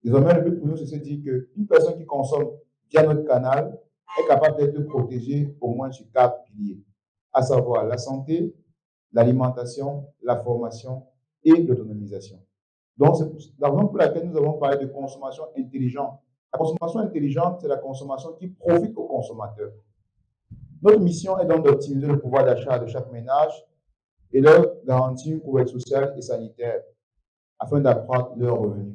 Désormais, le but pour nous, c'est de se dire qu'une personne qui consomme via notre canal est capable d'être protégée au moins sur 4 piliers, à savoir la santé, l'alimentation, la formation et l'autonomisation. Donc, c'est la raison pour laquelle nous avons parlé de consommation intelligente. La consommation intelligente, c'est la consommation qui profite aux consommateurs. Notre mission est donc d'optimiser le pouvoir d'achat de chaque ménage et leur garantir une couverture sociale et sanitaire afin d'accroître leurs revenus.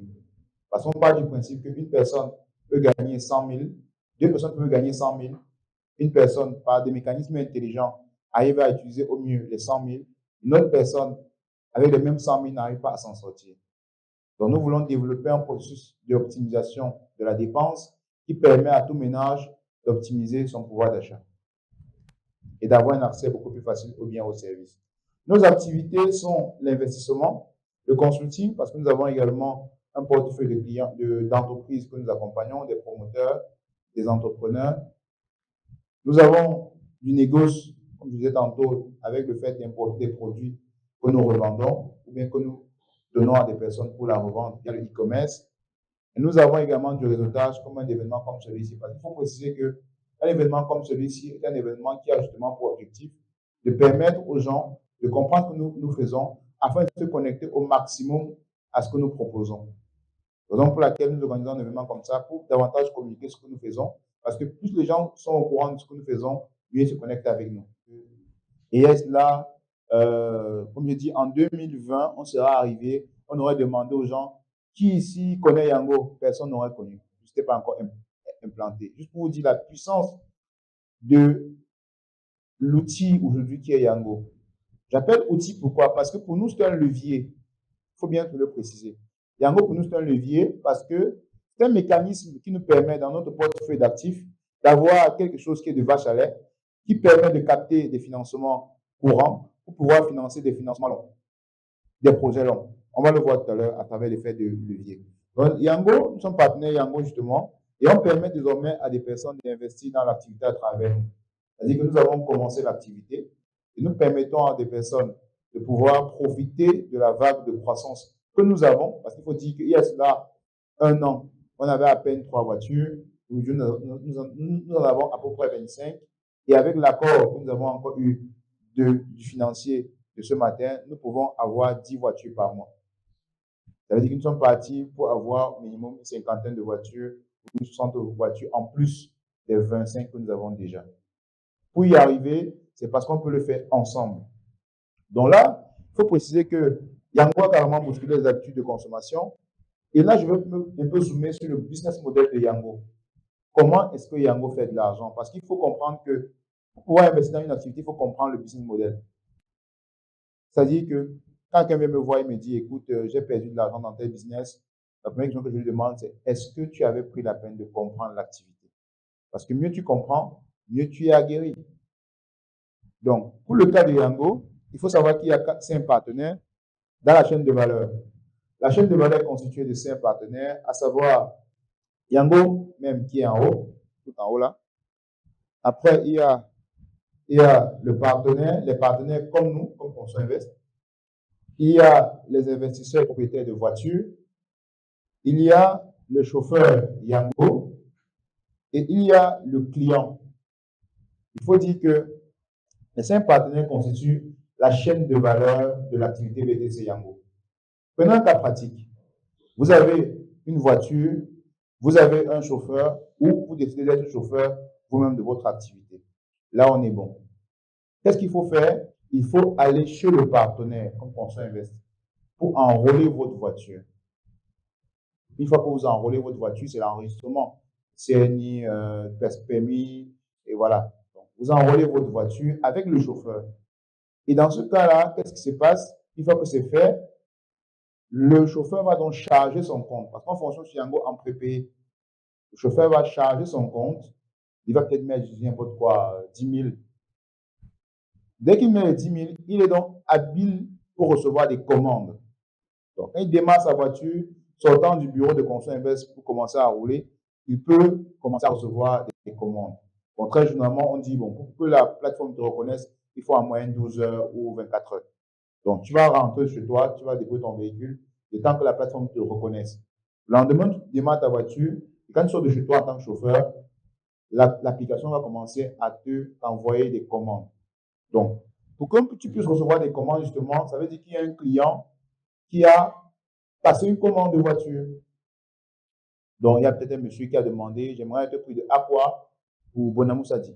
Parce qu'on part du principe qu'une personne peut gagner 100 000, deux personnes peuvent gagner 100 000, une personne, par des mécanismes intelligents, arrive à utiliser au mieux les 100 000, une autre personne, avec les mêmes 100 000, n'arrive pas à s'en sortir. Donc, nous voulons développer un processus d'optimisation de la dépense qui permet à tout ménage d'optimiser son pouvoir d'achat et d'avoir un accès beaucoup plus facile aux biens et aux services. Nos activités sont l'investissement, le consulting, parce que nous avons également un portefeuille de clients, d'entreprises que nous accompagnons, des promoteurs, des entrepreneurs. Nous avons du négoce, comme je disais tantôt, avec le fait d'importer des produits que nous revendons ou bien que nous donnons à des personnes pour la revendre via le e-commerce. Et nous avons également du réseautage comme un événement comme celui-ci. Parce qu'il faut préciser qu'un événement comme celui-ci est un événement qui a justement pour objectif de permettre aux gens de comprendre ce que nous faisons afin de se connecter au maximum à ce que nous proposons. Raison pour laquelle nous organisons un événement comme ça pour davantage communiquer ce que nous faisons. Parce que plus les gens sont au courant de ce que nous faisons, mieux ils se connectent avec nous. Et là, comme je dis, en 2020, on sera arrivé, on aurait demandé aux gens qui ici connaît Yango. Personne n'aurait connu. Ce n'était pas encore implanté. Juste pour vous dire la puissance de l'outil aujourd'hui qui est Yango. J'appelle outil pourquoi? Parce que pour nous, c'est un levier. Il faut bien le préciser. Yango, pour nous, c'est un levier parce que c'est un mécanisme qui nous permet, dans notre portefeuille d'actifs, d'avoir quelque chose qui est de vache à lait, qui permet de capter des financements courants pour pouvoir financer des financements longs, des projets longs. On va le voir tout à l'heure à travers l'effet de levier. Donc, Yango, nous sommes partenaires Yango justement, et on permet désormais à des personnes d'investir dans l'activité à travers nous. C'est-à-dire que nous avons commencé l'activité et nous permettons à des personnes de pouvoir profiter de la vague de croissance que nous avons, parce qu'il faut dire qu'il y a cela un an, on avait à peine 3 voitures, aujourd'hui nous en avons à peu près 25, et avec l'accord que nous avons encore eu du financier de ce matin, nous pouvons avoir 10 voitures par mois. Ça veut dire que nous sommes partis pour avoir au minimum une cinquantaine de voitures, ou 60 voitures en plus des 25 que nous avons déjà. Pour y arriver, c'est parce qu'on peut le faire ensemble. Donc là, il faut préciser que Yango a carrément bousculé les habitudes de consommation. Et là, je veux un peu zoomer sur le business model de Yango. Comment est-ce que Yango fait de l'argent? Parce qu'il faut comprendre que pour pouvoir investir dans une activité, il faut comprendre le business model. C'est-à-dire que quand quelqu'un vient me voir et me dit, écoute, j'ai perdu de l'argent dans tel business, la première question que je lui demande, c'est est-ce que tu avais pris la peine de comprendre l'activité? Parce que mieux tu comprends, mieux tu es aguerri. Donc, pour le cas de Yango, il faut savoir qu'il y a 5 partenaires dans la chaîne de valeur. La chaîne de valeur est constituée de 5 partenaires, à savoir Yango, même qui est en haut, tout en haut là. Après, il y a le partenaire, les partenaires comme nous, comme Conso Invest. Il y a les investisseurs propriétaires de voitures. Il y a le chauffeur Yango. Et il y a le client. Il faut dire que les 5 partenaires constituent la chaîne de valeur de l'activité BTC Yango. Prenons un cas pratique. Vous avez une voiture, vous avez un chauffeur ou vous décidez d'être chauffeur vous-même de votre activité. Là, on est bon. Qu'est-ce qu'il faut faire? Il faut aller chez le partenaire, comme Conso Invest, pour enrôler votre voiture. Une fois que vous enrôlez votre voiture, c'est l'enregistrement. CNI, permis, et voilà. Donc, vous enrôlez votre voiture avec le chauffeur. Et dans ce cas-là, qu'est-ce qui se passe? Une fois que c'est fait, le chauffeur va donc charger son compte. Parce qu'en fonction de Yango en prépayé, le chauffeur va charger son compte. Il va peut-être mettre, je dis n'importe quoi, 10 000. Dès qu'il met les 10 000, il est donc habile pour recevoir des commandes. Donc, quand il démarre sa voiture, sortant du bureau de Conso Invest pour commencer à rouler, il peut commencer à recevoir des commandes. Bon, très généralement, on dit, bon, pour que la plateforme te reconnaisse, il faut en moyenne 12 heures ou 24 heures. Donc, tu vas rentrer chez toi, tu vas déposer ton véhicule, le temps que la plateforme te reconnaisse. Le lendemain, tu démarres ta voiture. Et quand tu sors de chez toi en tant que chauffeur, l'application va commencer à t'envoyer des commandes. Donc, pour que tu puisses recevoir des commandes, justement, ça veut dire qu'il y a un client qui a passé une commande de voiture. Donc, il y a peut-être un monsieur qui a demandé, j'aimerais être pris de Aqua pour Bonamoussadi.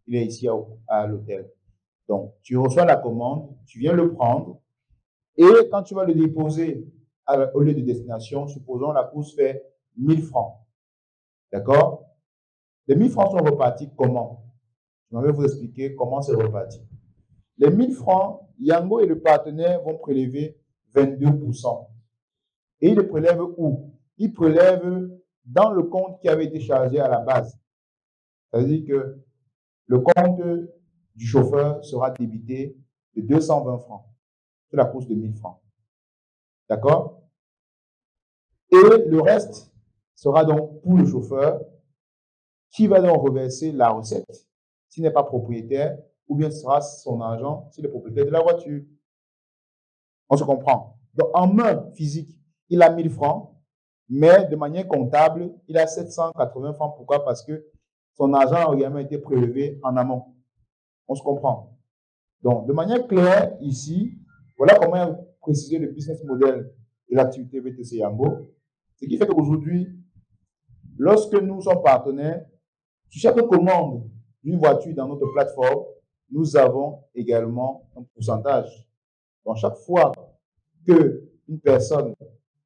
Il est ici à l'hôtel. Donc, tu reçois la commande, tu viens le prendre, et quand tu vas le déposer au lieu de destination, supposons la course fait 1000 francs. D'accord? Les 1000 francs sont repartis comment? Je vais vous expliquer comment c'est reparti. Les 1000 francs, Yango et le partenaire vont prélever 22%. Et ils le prélèvent où? Ils prélèvent dans le compte qui avait été chargé à la base. C'est-à-dire que le compte du chauffeur sera débité de 220 francs sur la course de 1000 francs. D'accord? Et le reste sera donc pour le chauffeur qui va donc reverser la recette s'il n'est pas propriétaire, ou bien ce sera son argent s'il est propriétaire de la voiture. On se comprend. Donc, en main physique, il a 1000 francs, mais de manière comptable, il a 780 francs. Pourquoi? Parce que son argent a également été prélevé en amont. On se comprend. Donc, de manière claire, ici, voilà comment préciser le business model de l'activité VTC Yango. Ce qui fait qu'aujourd'hui, lorsque nous sommes partenaires, sur chaque commande d'une voiture dans notre plateforme, nous avons également un pourcentage. Donc, chaque fois qu'une personne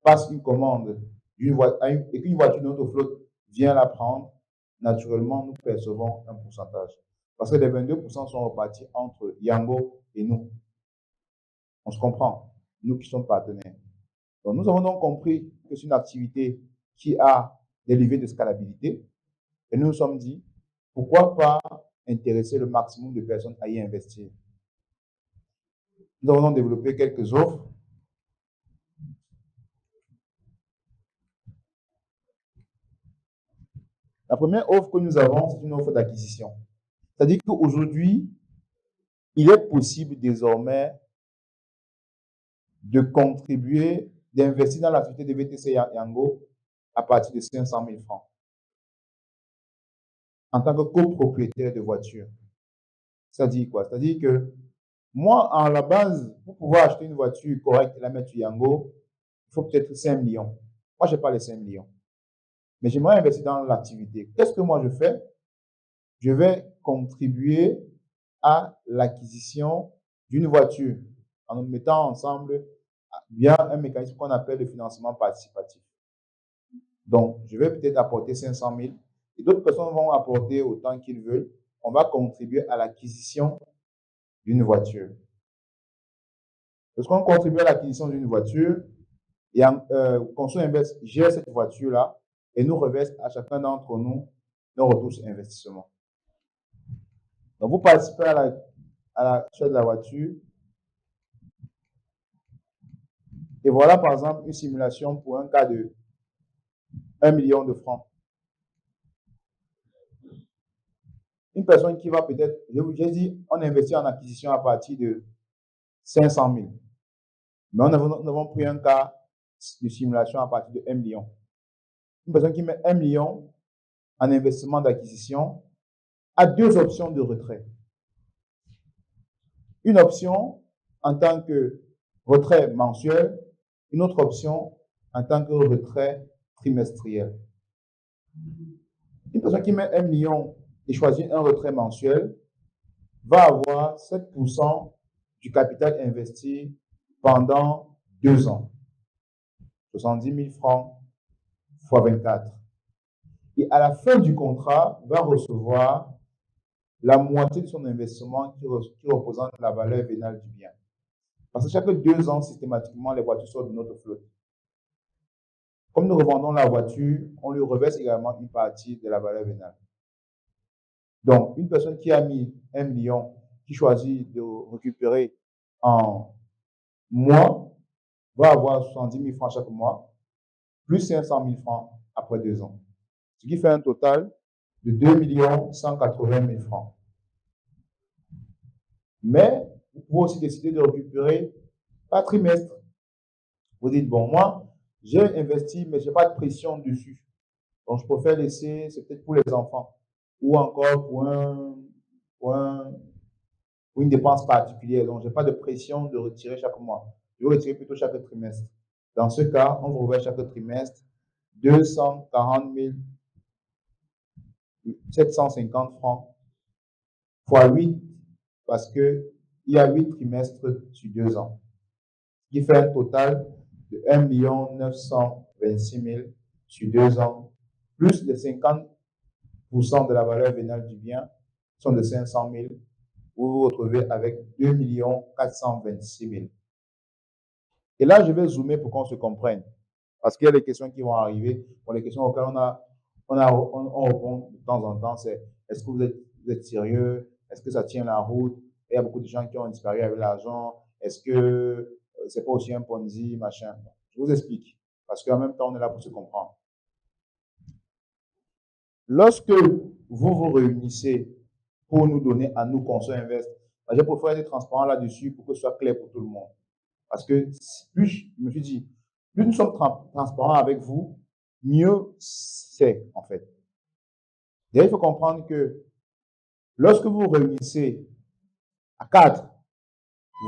passe une commande et qu'une voiture de notre flotte vient la prendre, naturellement, nous percevons un pourcentage. Parce que les 22% sont repartis entre Yango et nous. On se comprend, nous qui sommes partenaires. Donc, nous avons donc compris que c'est une activité qui a des leviers de scalabilité. Et nous nous sommes dit, pourquoi pas intéresser le maximum de personnes à y investir? Nous avons donc développé quelques offres. La première offre que nous avons, c'est une offre d'acquisition. C'est-à-dire qu'aujourd'hui, il est possible désormais de contribuer, d'investir dans l'activité de VTC Yango à partir de 500 000 francs en tant que copropriétaire de voiture. C'est-à-dire quoi? C'est-à-dire que moi, en la base, pour pouvoir acheter une voiture correcte et la mettre sur Yango, il faut peut-être 5 millions. Moi, je n'ai pas les 5 millions. Mais j'aimerais investir dans l'activité. Qu'est-ce que moi je fais? Je vais contribuer à l'acquisition d'une voiture en nous mettant ensemble via un mécanisme qu'on appelle le financement participatif. Donc, je vais peut-être apporter 500 000 et d'autres personnes vont apporter autant qu'ils veulent. On va contribuer à l'acquisition d'une voiture. Lorsqu'on contribue à l'acquisition d'une voiture, Conso Invest gère cette voiture-là et nous reverse à chacun d'entre nous nos retours sur investissement. Donc, vous participez à l'achat de la voiture. Et voilà, par exemple, une simulation pour un cas de 1 million de francs. Une personne qui va peut-être, j'ai dit, on investit en acquisition à partir de 500 000. Mais nous avons pris un cas de simulation à partir de 1 million. Une personne qui met 1 million en investissement d'acquisition a deux options de retrait. Une option en tant que retrait mensuel, une autre option en tant que retrait trimestriel. Une personne qui met 1 million et choisit un retrait mensuel va avoir 7% du capital investi pendant 2 ans. 70 000 francs fois 24. Et à la fin du contrat, va recevoir la moitié de son investissement qui représente la valeur vénale du bien. Parce que chaque 2 ans, systématiquement, les voitures sortent de notre flotte. Comme nous revendons la voiture, on lui reverse également une partie de la valeur vénale. Donc, une personne qui a mis 1 million, qui choisit de récupérer en mois, va avoir 70 000 francs chaque mois, plus 500 000 francs après 2 ans. Ce qui fait un total de 2 180 000 francs. Mais vous pouvez aussi décider de récupérer par trimestre. Vous dites, bon, moi, j'ai investi, mais je n'ai pas de pression dessus. Donc, je préfère laisser, c'est peut-être pour les enfants ou encore pour une dépense particulière. Donc, je n'ai pas de pression de retirer chaque mois. Je vais retirer plutôt chaque trimestre. Dans ce cas, on vous ouvre chaque trimestre 240 750 francs fois 8 parce qu'il y a 8 trimestres sur 2 ans, ce qui fait un total de 1 926 000 sur 2 ans, plus les 50% de la valeur vénale du bien, qui sont de 500 000, vous vous retrouvez avec 2 426 000. Et là, je vais zoomer pour qu'on se comprenne, parce qu'il y a des questions qui vont arriver. Pour les questions auxquelles on répond de temps en temps, c'est est-ce que vous êtes sérieux? Est-ce que ça tient la route? Et il y a beaucoup de gens qui ont disparu avec l'argent. Est-ce que c'est pas aussi un Ponzi, machin? Je vous explique, parce qu'en même temps, on est là pour se comprendre. Lorsque vous vous réunissez pour nous donner à nous, Conso Invest, je préfère être transparent là-dessus pour que ce soit clair pour tout le monde. Parce que plus, je me suis dit, plus nous sommes transparents avec vous, mieux c'est, en fait. Et il faut comprendre que lorsque vous réunissez à 4,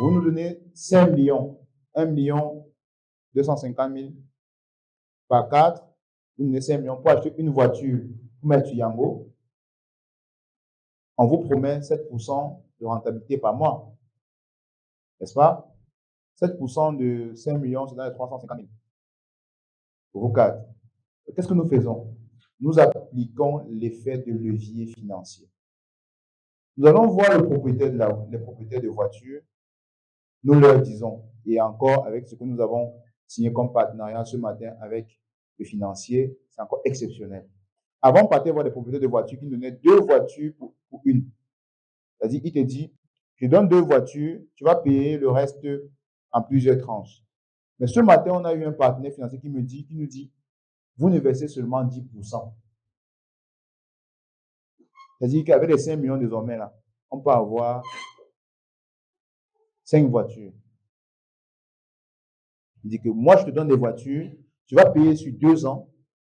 vous nous donnez 5 millions, 1 250 000 par 4, vous nous donnez 5 millions pour acheter une voiture pour mettre sur Yango. On vous promet 7% de rentabilité par mois. N'est-ce pas? 7% de 5 millions, c'est dans les 350 000. Pour vous 4. Qu'est-ce que nous faisons? Nous appliquons l'effet de levier financier. Nous allons voir les propriétaires de voitures. Nous leur disons, et encore avec ce que nous avons signé comme partenariat ce matin avec le financier, c'est encore exceptionnel. Avant, on partait voir des propriétaires de voitures qui nous donnaient 2 voitures pour une. C'est-à-dire, il te dit, je donne 2 voitures, tu vas payer le reste en plusieurs tranches. Mais ce matin, on a eu un partenaire financier qui nous dit, vous ne versez seulement 10%. C'est-à-dire qu'avec les 5 millions désormais, là, on peut avoir 5 voitures. Il dit que moi, je te donne des voitures, tu vas payer sur 2 ans,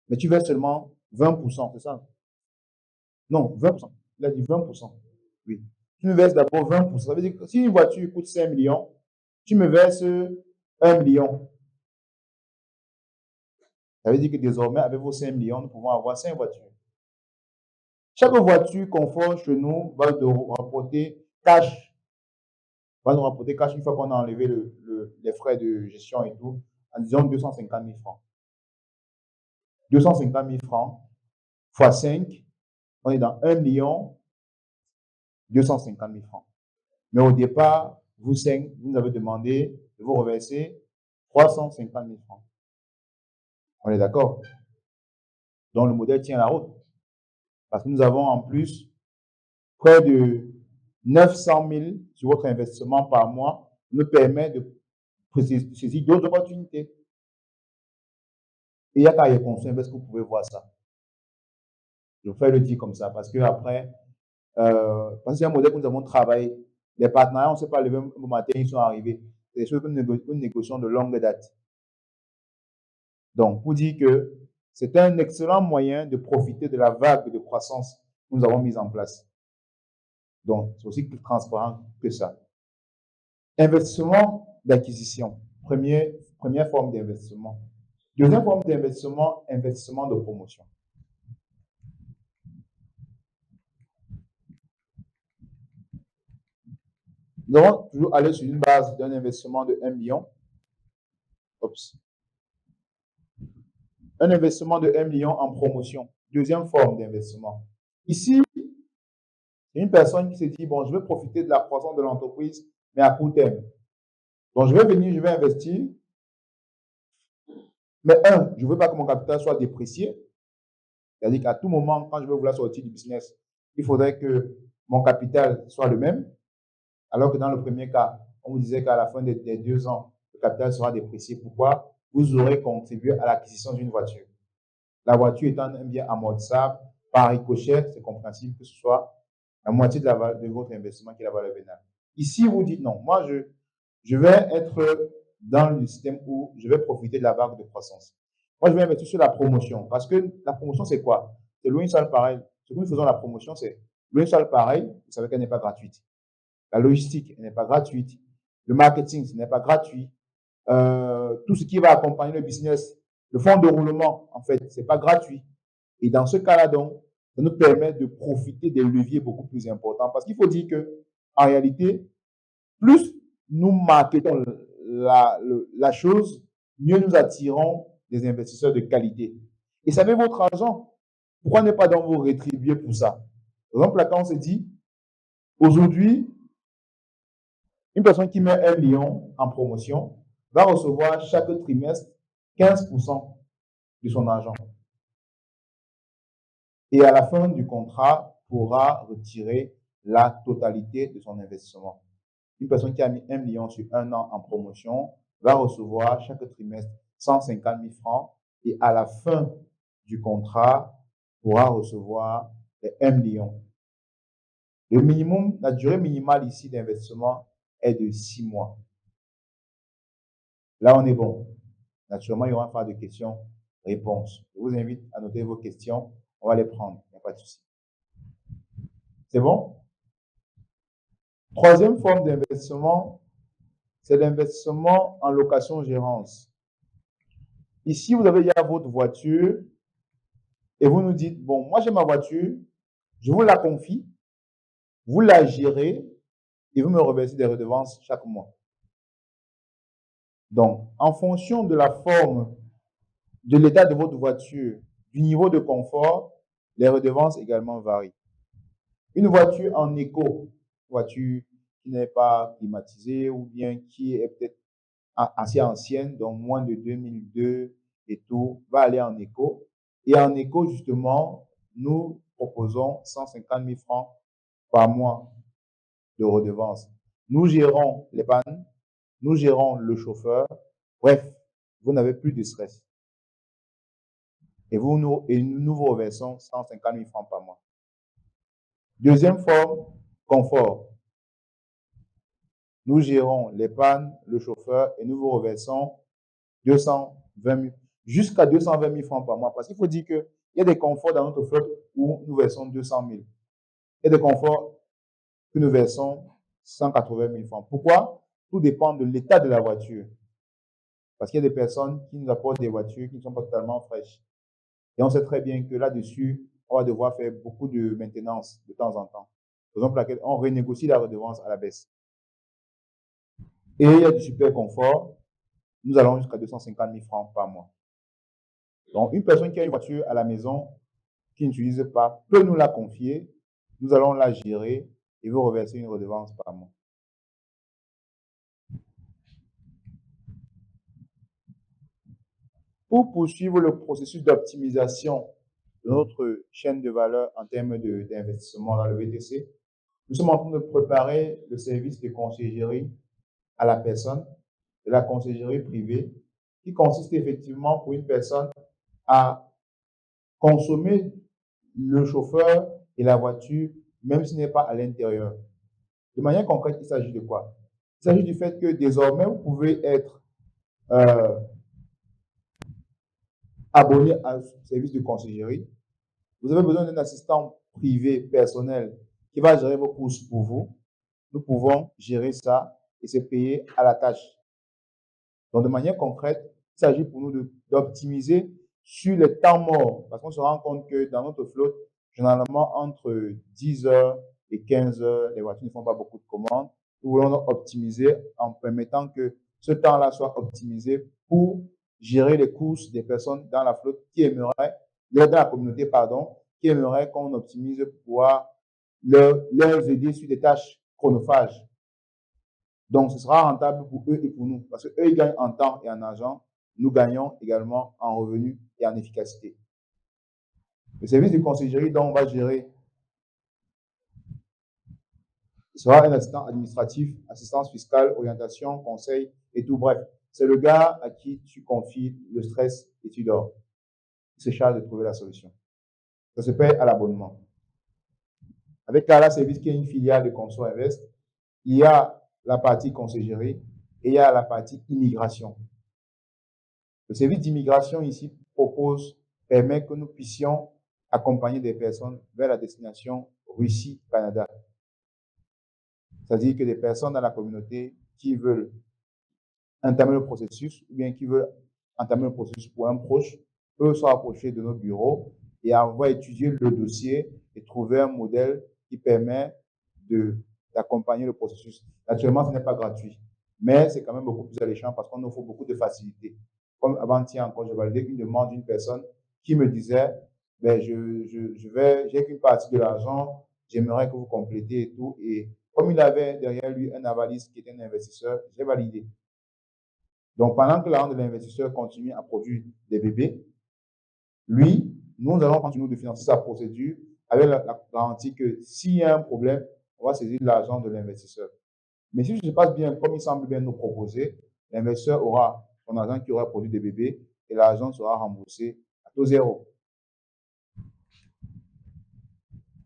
mais tu verses seulement 20%, c'est ça? Non, 20%. Il a dit 20%. Oui. Tu me verses d'abord 20%. Ça veut dire que si une voiture coûte 5 millions, tu me verses 1 million. Ça veut dire que désormais, avec vos 5 millions, nous pouvons avoir 5 voitures. Chaque voiture confort chez nous va nous rapporter cash. Une fois qu'on a enlevé les frais de gestion et tout, en disant 250 000 francs. 250 000 francs fois 5, on est dans 1 250 000 francs. Mais au départ, vous 5, vous nous avez demandé de vous reverser 350 000 francs. On est d'accord? Donc le modèle tient la route. Parce que nous avons en plus près de 900 000 sur votre investissement par mois, nous permet de saisir d'autres opportunités. Et il y a qu'à y construire, est-ce que vous pouvez voir ça? Je fais le dire comme ça parce que après, parce que c'est un modèle que nous avons travaillé. Les partenariats, on ne sait pas lever au matin, ils sont arrivés. C'est des choses que nous négocions de longue date. Donc, pour dire que c'est un excellent moyen de profiter de la vague de croissance que nous avons mise en place. Donc, c'est aussi plus transparent que ça. Investissement d'acquisition, première forme d'investissement. Deuxième forme d'investissement, investissement de promotion. Nous allons toujours aller sur une base d'un investissement de 1 million. Un investissement de 1 million en promotion. Deuxième forme d'investissement. Ici, c'est une personne qui se dit, bon, je veux profiter de la croissance de l'entreprise, mais à court terme. Donc, je vais venir, je vais investir. Mais je ne veux pas que mon capital soit déprécié. C'est-à-dire qu'à tout moment, quand je vais vouloir sortir du business, il faudrait que mon capital soit le même. Alors que dans le premier cas, on vous disait qu'à la fin des 2 ans, le capital sera déprécié. Pourquoi? Vous aurez contribué à l'acquisition d'une voiture. La voiture étant un bien amortissable, par ricochet, c'est compréhensible que ce soit la moitié de votre investissement qui est la valeur vénale. Ici, vous dites non, moi, je vais être dans le système où je vais profiter de la vague de croissance. Moi, je vais investir sur la promotion parce que la promotion, c'est quoi? C'est louer une salle pareille. Ce que nous faisons la promotion, c'est louer une salle pareille, vous savez qu'elle n'est pas gratuite. La logistique, elle n'est pas gratuite. Le marketing, ce n'est pas gratuit. Tout ce qui va accompagner le business, le fonds de roulement, en fait, c'est pas gratuit. Et dans ce cas-là, donc, ça nous permet de profiter des leviers beaucoup plus importants. Parce qu'il faut dire que, en réalité, plus nous marketons la chose, mieux nous attirons des investisseurs de qualité. Et ça met votre argent. Pourquoi ne pas donc vous rétribuer pour ça? Par exemple, là, quand on se dit, aujourd'hui, une personne qui met 1 million en promotion va recevoir chaque trimestre 15% de son argent. Et à la fin du contrat, pourra retirer la totalité de son investissement. Une personne qui a mis 1 million sur 1 an en promotion va recevoir chaque trimestre 150 000 francs et à la fin du contrat pourra recevoir 1 million. Le minimum, la durée minimale ici d'investissement est de 6 mois. Là, on est bon. Naturellement, il y aura une phase de questions-réponses. Je vous invite à noter vos questions. On va les prendre. Il n'y a pas de souci. C'est bon? Troisième forme d'investissement, c'est l'investissement en location-gérance. Ici, vous avez déjà votre voiture et vous nous dites, bon, moi j'ai ma voiture, je vous la confie, vous la gérez et vous me reversez des redevances chaque mois. Donc, en fonction de la forme, de l'état de votre voiture, du niveau de confort, les redevances également varient. Une voiture en éco, voiture qui n'est pas climatisée ou bien qui est peut-être assez ancienne, donc moins de 2002 et tout, va aller en éco. Et en éco, justement, nous proposons 150 000 francs par mois de redevance. Nous gérons les pannes, nous gérons le chauffeur. Bref, vous n'avez plus de stress. Et nous vous reversons 150 000 francs par mois. Deuxième forme, confort. Nous gérons les pannes, le chauffeur et nous vous reversons 220 000, jusqu'à 220 000 francs par mois. Parce qu'il faut dire qu'il y a des conforts dans notre flotte où nous versons 200 000. Il y a des conforts que nous versons 180 000 francs. Pourquoi? Tout dépend de l'état de la voiture. Parce qu'il y a des personnes qui nous apportent des voitures qui ne sont pas totalement fraîches. Et on sait très bien que là-dessus, on va devoir faire beaucoup de maintenance de temps en temps. Par exemple, laquelle on renégocie la redevance à la baisse. Et il y a du super confort. Nous allons jusqu'à 250 000 francs par mois. Donc, une personne qui a une voiture à la maison, qui n'utilise pas, peut nous la confier. Nous allons la gérer et vous reverser une redevance par mois. Pour poursuivre le processus d'optimisation de notre chaîne de valeur en termes d'investissement dans le VTC, nous sommes en train de préparer le service de conciergerie à la personne, de la conciergerie privée, qui consiste effectivement pour une personne à consommer le chauffeur et la voiture, même s'il n'est pas à l'intérieur. De manière concrète, il s'agit de quoi? Il s'agit du fait que désormais, vous pouvez être abonné à ce service de conciergerie. Vous avez besoin d'un assistant privé personnel qui va gérer vos courses pour vous. Nous pouvons gérer ça et se payer à la tâche. Donc, de manière concrète, il s'agit pour nous d'optimiser sur les temps morts. Parce qu'on se rend compte que dans notre flotte, généralement, entre 10 heures et 15 heures, les voitures ne font pas beaucoup de commandes. Nous voulons optimiser en permettant que ce temps-là soit optimisé pour gérer les courses des personnes dans la flotte qui aimeraient, dans la communauté, pardon, qui aimeraient qu'on optimise pour pouvoir leur aider sur des tâches chronophages. Donc, ce sera rentable pour eux et pour nous, parce qu'eux, ils gagnent en temps et en argent. Nous gagnons également en revenus et en efficacité. Le service de conciergerie dont on va gérer sera un assistant administratif, assistance fiscale, orientation, conseil et tout. Bref, c'est le gars à qui tu confies le stress et tu dors. Il se charge de trouver la solution. Ça se paye à l'abonnement. Avec Kala Service, qui est une filiale de Conso Invest, il y a la partie conciergerie et il y a la partie immigration. Le service d'immigration ici permet que nous puissions accompagner des personnes vers la destination Russie-Canada. C'est-à-dire que des personnes dans la communauté qui veulent entamer le processus ou bien qui veulent entamer le processus pour un proche peuvent se rapprocher de nos bureaux et avoir étudié le dossier et trouver un modèle qui permet d'accompagner le processus. Naturellement, ce n'est pas gratuit, mais c'est quand même beaucoup plus alléchant parce qu'on offre beaucoup de facilités. Comme avant-hier encore, j'ai validé une demande d'une personne qui me disait, ben, j'ai qu'une partie de l'argent, j'aimerais que vous complétez et tout. Et comme il avait derrière lui un avaliste qui était un investisseur, j'ai validé. Donc, pendant que l'argent de l'investisseur continue à produire des bébés, lui, nous allons continuer de financer sa procédure avec la garantie que s'il y a un problème, on va saisir l'argent de l'investisseur. Mais si je passe bien, comme il semble bien nous proposer, l'investisseur aura son argent qui aura produit des bébés et l'argent sera remboursé à taux zéro.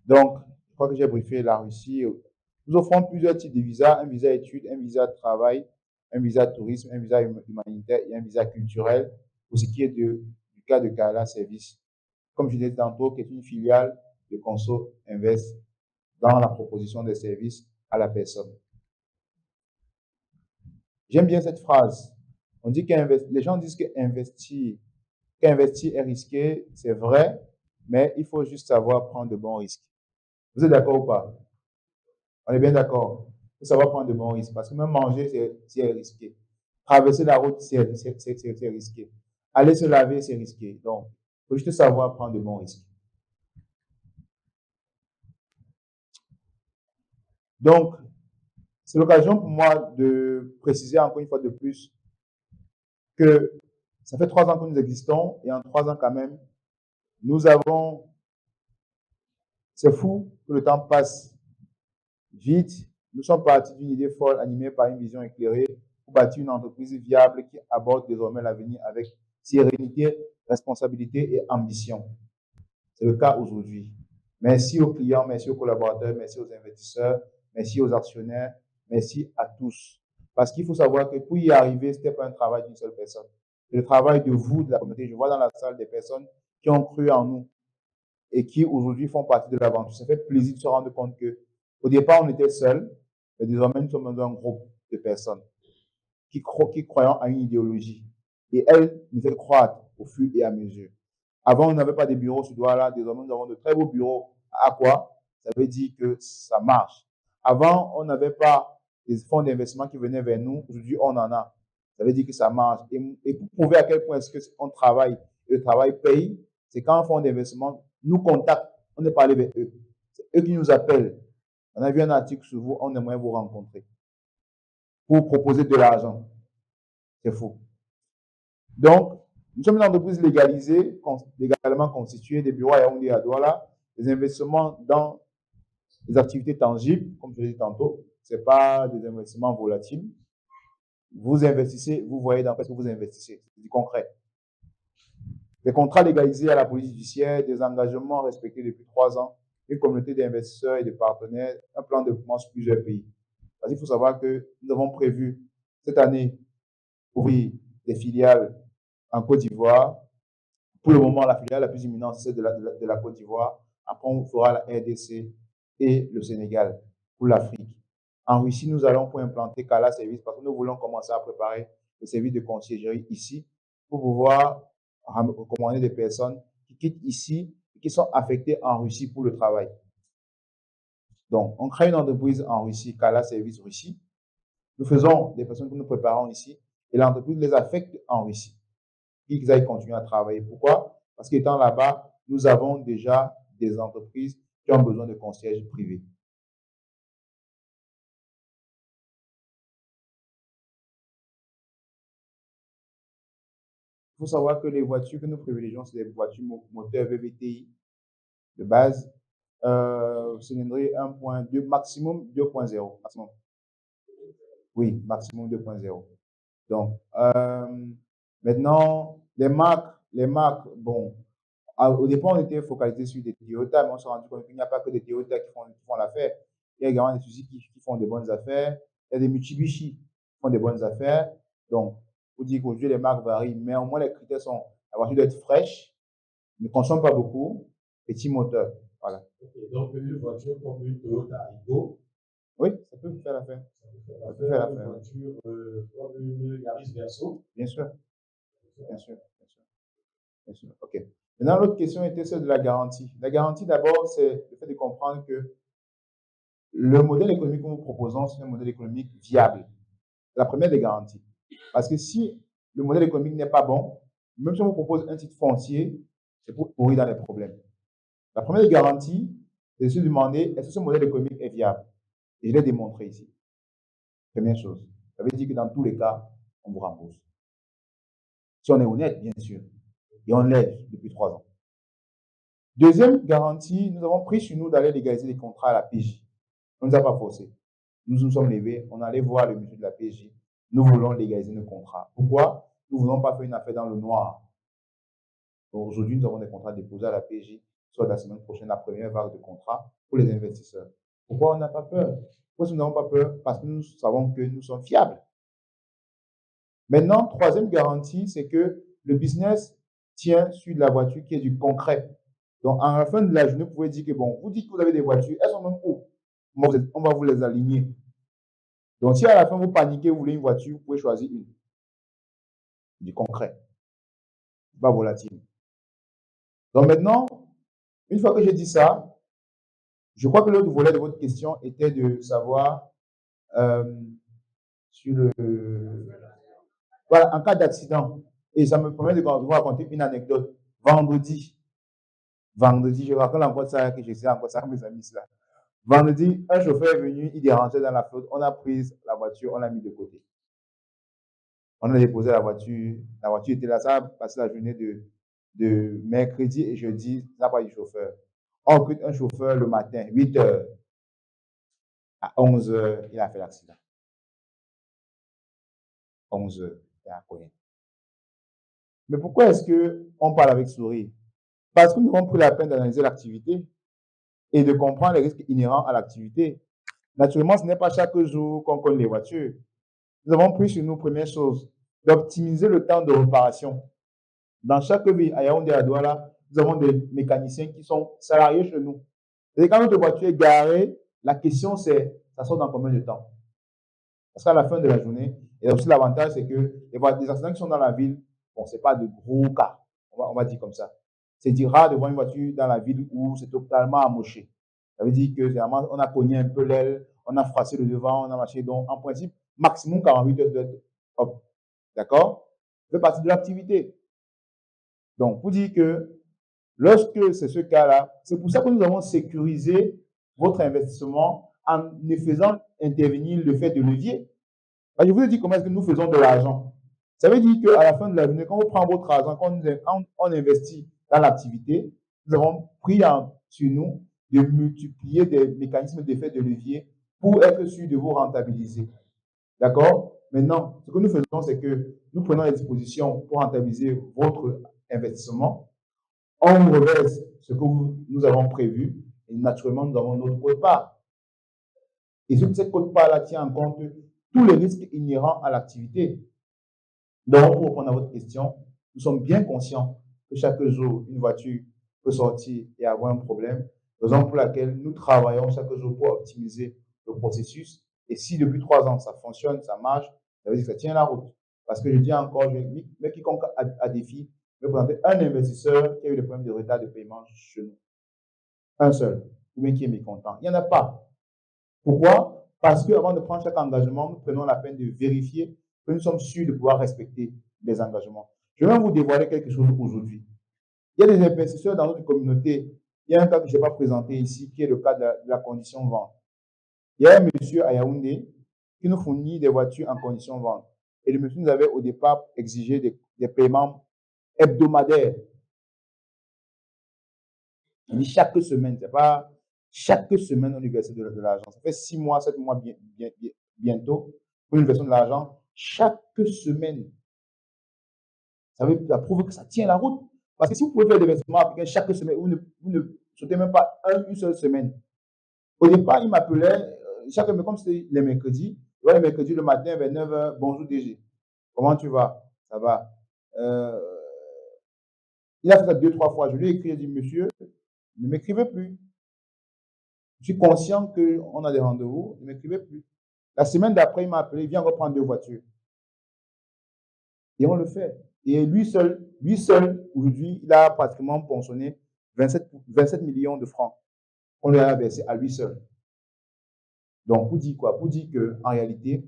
Donc, je crois que j'ai briefé la Russie. Nous offrons plusieurs types de visas, un visa études, un visa de travail, un visa de tourisme, un visa humanitaire et un visa culturel pour ce qui est du cas de Kala Service. Comme je disais tantôt, qui est une filiale de Conso Invest dans la proposition des services à la personne. J'aime bien cette phrase. On dit les gens disent qu'investir est risqué, c'est vrai, mais il faut juste savoir prendre de bons risques. Vous êtes d'accord ou pas? On est bien d'accord. Il faut savoir prendre de bons risques parce que même manger, c'est risqué. Traverser la route, c'est risqué. Aller se laver, c'est risqué. Donc, il faut juste savoir prendre de bons risques. Donc, c'est l'occasion pour moi de préciser encore une fois de plus que ça fait 3 ans que nous existons et en 3 ans quand même, c'est fou que le temps passe vite. Nous sommes partis d'une idée folle animée par une vision éclairée pour bâtir une entreprise viable qui aborde désormais l'avenir avec sérénité, responsabilité et ambition. C'est le cas aujourd'hui. Merci aux clients, merci aux collaborateurs, merci aux investisseurs, merci aux actionnaires, merci à tous. Parce qu'il faut savoir que pour y arriver, ce n'était pas un travail d'une seule personne. C'est le travail de vous, de la communauté. Je vois dans la salle des personnes qui ont cru en nous et qui aujourd'hui font partie de l'aventure. Ça fait plaisir de se rendre compte que au départ, on était seuls, mais désormais, nous sommes dans un groupe de personnes qui croient à une idéologie. Et elle nous fait croître au fur et à mesure. Avant, on n'avait pas de bureaux sur Douala. Désormais, nous avons de très beaux bureaux à Aqua. Ça veut dire que ça marche. Avant, on n'avait pas des fonds d'investissement qui venaient vers nous. Aujourd'hui, on en a. Ça veut dire que ça marche. Et pour prouver à quel point est-ce qu'on travaille et le travail paye, c'est quand un fonds d'investissement nous contacte, on est parlé vers eux. C'est eux qui nous appellent. On a vu un article sur vous, on aimerait vous rencontrer pour proposer de l'argent. C'est faux. Donc, nous sommes une entreprise légalisée, légalement constituée, des bureaux à Yaoundé et à Douala, des investissements dans des activités tangibles, comme je l'ai dit tantôt. Ce n'est pas des investissements volatiles. Vous investissez, vous voyez dans ce que vous investissez. C'est du concret. Des contrats légalisés à la police judiciaire, des engagements respectés depuis 3 ans, une communauté d'investisseurs et de partenaires, un plan de développement sur plusieurs pays. Parce qu'il faut savoir que nous avons prévu cette année ouvrir des filiales en Côte d'Ivoire. Pour le moment, la filiale la plus imminente, c'est de la Côte d'Ivoire. Après, on fera la RDC et le Sénégal pour l'Afrique. En Russie, nous allons pour implanter Kala Service parce que nous voulons commencer à préparer le service de conciergerie ici pour pouvoir recommander des personnes qui quittent ici et qui sont affectées en Russie pour le travail. Donc, on crée une entreprise en Russie, Kala Service Russie. Nous faisons des personnes que nous préparons ici et l'entreprise les affecte en Russie. Qu'ils aillent continuer à travailler. Pourquoi? Parce qu'étant là-bas, nous avons déjà des entreprises qui ont besoin de concierges privés. Il faut savoir que les voitures que nous privilégions, c'est des voitures moteurs VVTI de base, cylindrée 1.2, maximum 2.0. Maximum. Oui, maximum 2.0. Donc, maintenant, les marques, bon, au départ, on était focalisé sur des Toyota, mais on s'est rendu compte qu'il n'y a pas que des Toyota qui font l'affaire. Il y a également des Suzuki qui font des bonnes affaires. Il y a des Mitsubishi qui font des bonnes affaires. Donc, vous dites qu'aujourd'hui, les marques varient, mais au moins les critères sont la voiture doit être fraîche, ne consomme pas beaucoup, petit moteur. Voilà. Okay, donc, une voiture comme une Toyota Aygo, oui, ça peut faire l'affaire. Ça peut faire l'affaire. Une voiture comme une Yaris Verso. Bien sûr. Bien sûr. Bien sûr. Bien sûr. OK. Maintenant, l'autre question était celle de la garantie. La garantie, d'abord, c'est le fait de comprendre que le modèle économique que nous proposons, c'est un modèle économique viable. La première des garanties. Parce que si le modèle économique n'est pas bon, même si on vous propose un titre foncier, c'est pour pourrir dans les problèmes. La première des garanties, c'est de se demander est-ce que ce modèle économique est viable? Et je l'ai démontré ici. Première chose. Ça veut dire que dans tous les cas, on vous rembourse. Si on est honnête, bien sûr. Et on l'est depuis 3 ans. Deuxième garantie, nous avons pris sur nous d'aller légaliser les contrats à la PJ. On ne nous a pas forcé. Nous nous sommes levés, on allait voir le monsieur de la PJ. Nous voulons légaliser nos contrats. Pourquoi? Nous ne voulons pas faire une affaire dans le noir. Aujourd'hui, nous avons des contrats déposés à la PJ, soit la semaine prochaine, la première vague de contrats pour les investisseurs. Pourquoi on n'a pas peur? Pourquoi nous n'avons pas peur? Parce que nous savons que nous sommes fiables. Maintenant, troisième garantie, c'est que le business tient sur la voiture qui est du concret. Donc, à la fin de la journée, vous pouvez dire que, bon, vous dites que vous avez des voitures, elles sont même où? On va vous les aligner. Donc, si à la fin, vous paniquez, vous voulez une voiture, vous pouvez choisir une. Du concret. Pas volatile. Donc, maintenant, une fois que j'ai dit ça, je crois que l'autre volet de votre question était de savoir sur le... Voilà, en cas d'accident. Et ça me permet de vous raconter une anecdote. Vendredi, je raconte encore ça, que j'essaie encore ça à mes amis là. Vendredi, un chauffeur est venu, il dérangeait dans la flotte. On a pris la voiture, on l'a mis de côté. On a déposé la voiture était là, ça a passé la journée de mercredi et jeudi, ça n'a pas eu de chauffeur. On recrute un chauffeur le matin, 8 h. À 11 h, il a fait l'accident. 11 h, il a quoi? Mais pourquoi est-ce qu'on parle avec sourire? Parce que nous avons pris la peine d'analyser l'activité et de comprendre les risques inhérents à l'activité. Naturellement, ce n'est pas chaque jour qu'on connaît les voitures. Nous avons pris sur nous, première chose, d'optimiser le temps de réparation. Dans chaque ville, à Yaoundé, à Douala, nous avons des mécaniciens qui sont salariés chez nous. Et quand notre voiture est garée, la question c'est, ça sort dans combien de temps? Parce qu'à la fin de la journée, et aussi l'avantage, c'est que les accidents qui sont dans la ville, bon, c'est pas de gros cas. On va dire comme ça. C'est rare de voir une voiture dans la ville où c'est totalement amoché. Ça veut dire que généralement, on a cogné un peu l'aile, on a froissé le devant, on a marché. Donc, en principe, maximum 48 heures de hop. D'accord? Ça fait partie de l'activité. Donc, pour dire que lorsque c'est ce cas-là, c'est pour ça que nous avons sécurisé votre investissement en ne faisant intervenir le fait de levier. Je vous ai dit comment est-ce que nous faisons de l'argent. Ça veut dire qu'à la fin de la journée, quand on prend votre argent, quand on investit dans l'activité, nous avons pris sur nous de multiplier des mécanismes d'effet de levier pour être sûr de vous rentabiliser. D'accord? Maintenant, ce que nous faisons, c'est que nous prenons les dispositions pour rentabiliser votre investissement. On reverse ce que nous avons prévu et naturellement, nous avons notre quote-part. Et cette quote-part-là tient en compte tous les risques inhérents à l'activité. Donc, pour répondre à votre question, nous sommes bien conscients que chaque jour, une voiture peut sortir et avoir un problème, raison pour laquelle nous travaillons chaque jour pour optimiser le processus. Et si depuis 3 ans, ça fonctionne, ça marche, ça veut dire que ça tient la route. Parce que je dis encore, mais quiconque a défi, me présenter un investisseur qui a eu des problèmes de retard de paiement chez nous. Un seul, ou bien qui est mécontent. Il n'y en a pas. Pourquoi? Parce qu'avant de prendre chaque engagement, nous prenons la peine de vérifier que nous sommes sûrs de pouvoir respecter les engagements. Je vais vous dévoiler quelque chose aujourd'hui. Il y a des investisseurs dans notre communauté. Il y a un cas que je n'ai pas présenté ici, qui est le cas de la condition vente. Il y a un monsieur à Yaoundé qui nous fournit des voitures en condition vente. Et le monsieur nous avait au départ exigé des paiements hebdomadaires. Il dit chaque semaine, c'est pas chaque semaine on lui verse de l'argent. Ça fait 6 mois, 7 mois bientôt pour une version de l'argent chaque semaine. Ça prouve que ça tient la route. Parce que si vous pouvez faire des versements africains chaque semaine, vous ne sautez même pas une seule semaine. Au départ, il m'appelait chaque semaine, comme c'était les mercredis, vois, le mercredi, le matin, vers 9h, bonjour DG. Comment tu vas? Ça va. Il a fait ça 2-3 fois. Je lui ai écrit, j'ai dit, monsieur, ne m'écrivez plus. Je suis conscient qu'on a des rendez-vous, ne m'écrivez plus. La semaine d'après, il m'a appelé, viens reprendre 2 voitures. Et on le fait. Et lui seul, aujourd'hui, il a pratiquement pensionné 27 millions de francs. On lui a versé à lui seul. Donc, pour dire quoi? Pour dire qu'en réalité,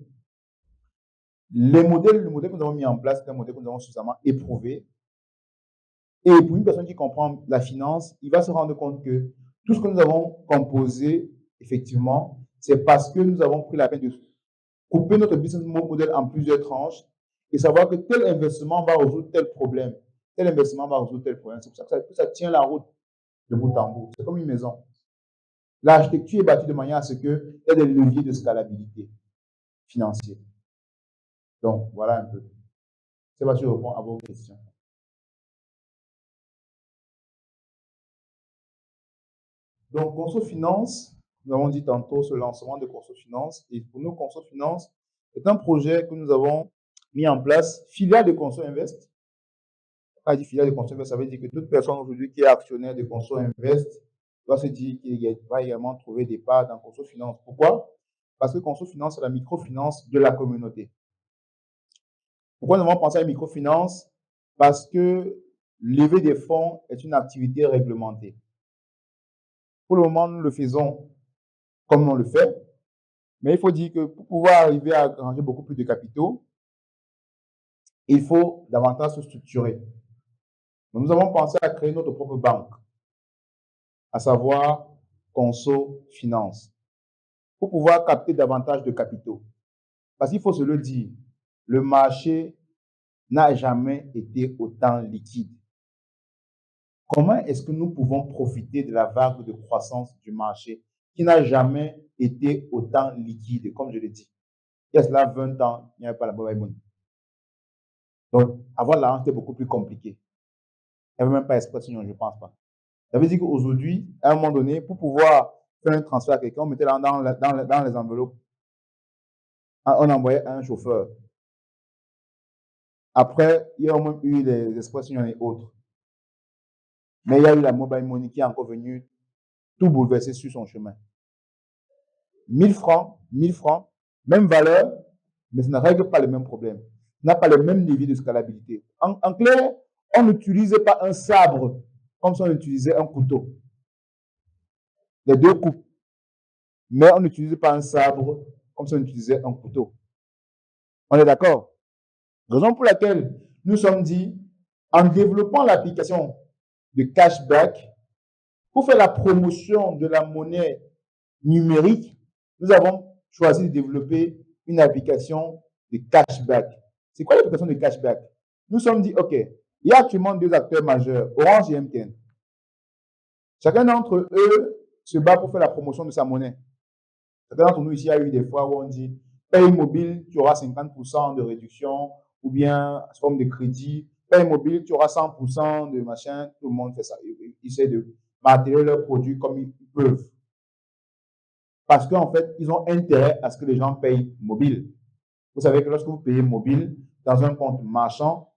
le modèle que nous avons mis en place, c'est un modèle que nous avons suffisamment éprouvé. Et pour une personne qui comprend la finance, il va se rendre compte que tout ce que nous avons composé, effectivement, c'est parce que nous avons pris la peine de couper notre business model en plusieurs tranches et savoir que tel investissement va résoudre tel problème, tel investissement va résoudre tel problème. C'est pour ça que ça tient la route de bout en bout. C'est comme une maison. L'architecture est bâtie de manière à ce qu'il y ait des leviers de scalabilité financière. Donc, voilà un peu. C'est pas si je réponds à vos questions. Donc, Conso Finance, nous avons dit tantôt ce lancement de Conso Finance. Et pour nous, Conso Finance est un projet que nous avons mis en place, filiale de Conso Invest. Quand on dit filiale de Conso Invest, ça veut dire que toute personne aujourd'hui qui est actionnaire de Conso Invest doit se dire qu'il va également trouver des parts dans Conso Finance. Pourquoi? Parce que Conso Finance, c'est la microfinance de la communauté. Pourquoi nous avons pensé à la microfinance? Parce que lever des fonds est une activité réglementée. Pour le moment, nous le faisons comme on le fait, mais il faut dire que pour pouvoir arriver à ranger beaucoup plus de capitaux, il faut davantage se structurer. Donc, nous avons pensé à créer notre propre banque, à savoir Conso Finance, pour pouvoir capter davantage de capitaux. Parce qu'il faut se le dire, le marché n'a jamais été autant liquide. Comment est-ce que nous pouvons profiter de la vague de croissance du marché qui n'a jamais été autant liquide, comme je l'ai dit? Il y a cela 20 ans, il n'y avait pas la mobile money. Donc, avoir l'argent, c'était beaucoup plus compliqué. Il n'y avait même pas Express Union, je ne pense pas. Ça veut dire qu'aujourd'hui, à un moment donné, pour pouvoir faire un transfert à quelqu'un, on mettait l'argent dans les enveloppes. On envoyait un chauffeur. Après, il y a au moins eu les Express Union et autres. Mais il y a eu la mobile money qui est encore venue tout bouleverser sur son chemin. 1000 francs, même valeur, mais ça ne règle pas le même problème. Ça n'a pas le même niveau de scalabilité. En clair, on n'utilise pas un sabre comme si on utilisait un couteau. Les deux coupes. Mais on n'utilise pas un sabre comme si on utilisait un couteau. On est d'accord? Raison pour laquelle nous sommes dit, en développant l'application de cashback, pour faire la promotion de la monnaie numérique, nous avons choisi de développer une application de cashback. C'est quoi l'application de cashback? Nous sommes dit, OK, il y a actuellement 2 acteurs majeurs, Orange et MTN. Chacun d'entre eux se bat pour faire la promotion de sa monnaie. Chacun d'entre nous ici a eu des fois où on dit, paye mobile, tu auras 50% de réduction, ou bien sous forme de crédit, paye mobile, tu auras 100% de machin. Tout le monde fait ça. Ils essaient de marteler leurs produits comme ils peuvent. Parce qu'en fait, ils ont intérêt à ce que les gens payent mobile. Vous savez que lorsque vous payez mobile dans un compte marchand,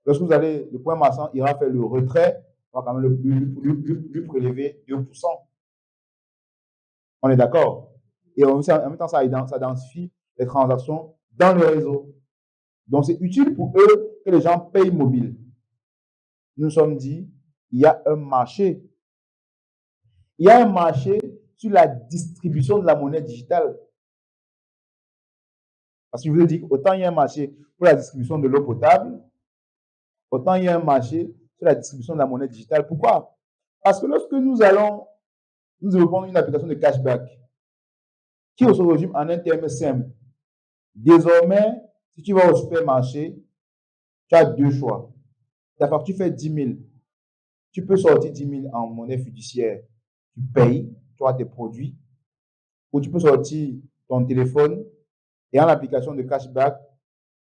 lorsque vous allez, le point marchand ira faire le retrait, on va quand même lui prélever 2%. On est d'accord? Et en même temps, ça densifie les transactions dans le réseau. Donc, c'est utile pour eux que les gens payent mobile. Nous nous sommes dit, il y a un marché. Il y a un marché sur la distribution de la monnaie digitale. Parce que je vous ai dit qu'autant il y a un marché pour la distribution de l'eau potable, autant il y a un marché sur la distribution de la monnaie digitale. Pourquoi? Parce que lorsque nous développons une application de cashback qui se résume en un terme simple. Désormais, si tu vas au supermarché, tu as 2 choix. Ta facture fait 10 000. Tu peux sortir 10 000 en monnaie fiduciaire. Tu payes, tu as tes produits. Ou tu peux sortir ton téléphone et en application de cashback,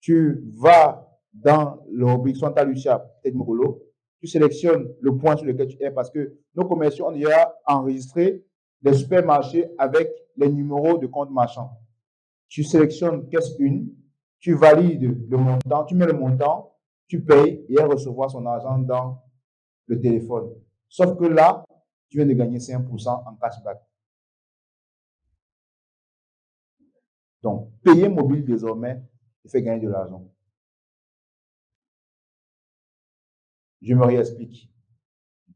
tu vas dans le rubrique Sonta Lucia, peut-être Mogolo, tu sélectionnes le point sur lequel tu es parce que nos commerciaux ont déjà enregistré les supermarchés avec les numéros de compte marchand. tu sélectionnes caisse 1, tu valides le montant, tu mets le montant, tu payes et elle recevra son argent dans le téléphone. Sauf que là, tu viens de gagner 5% en cashback. Donc, payer mobile désormais, il fait gagner de l'argent. Je me réexplique.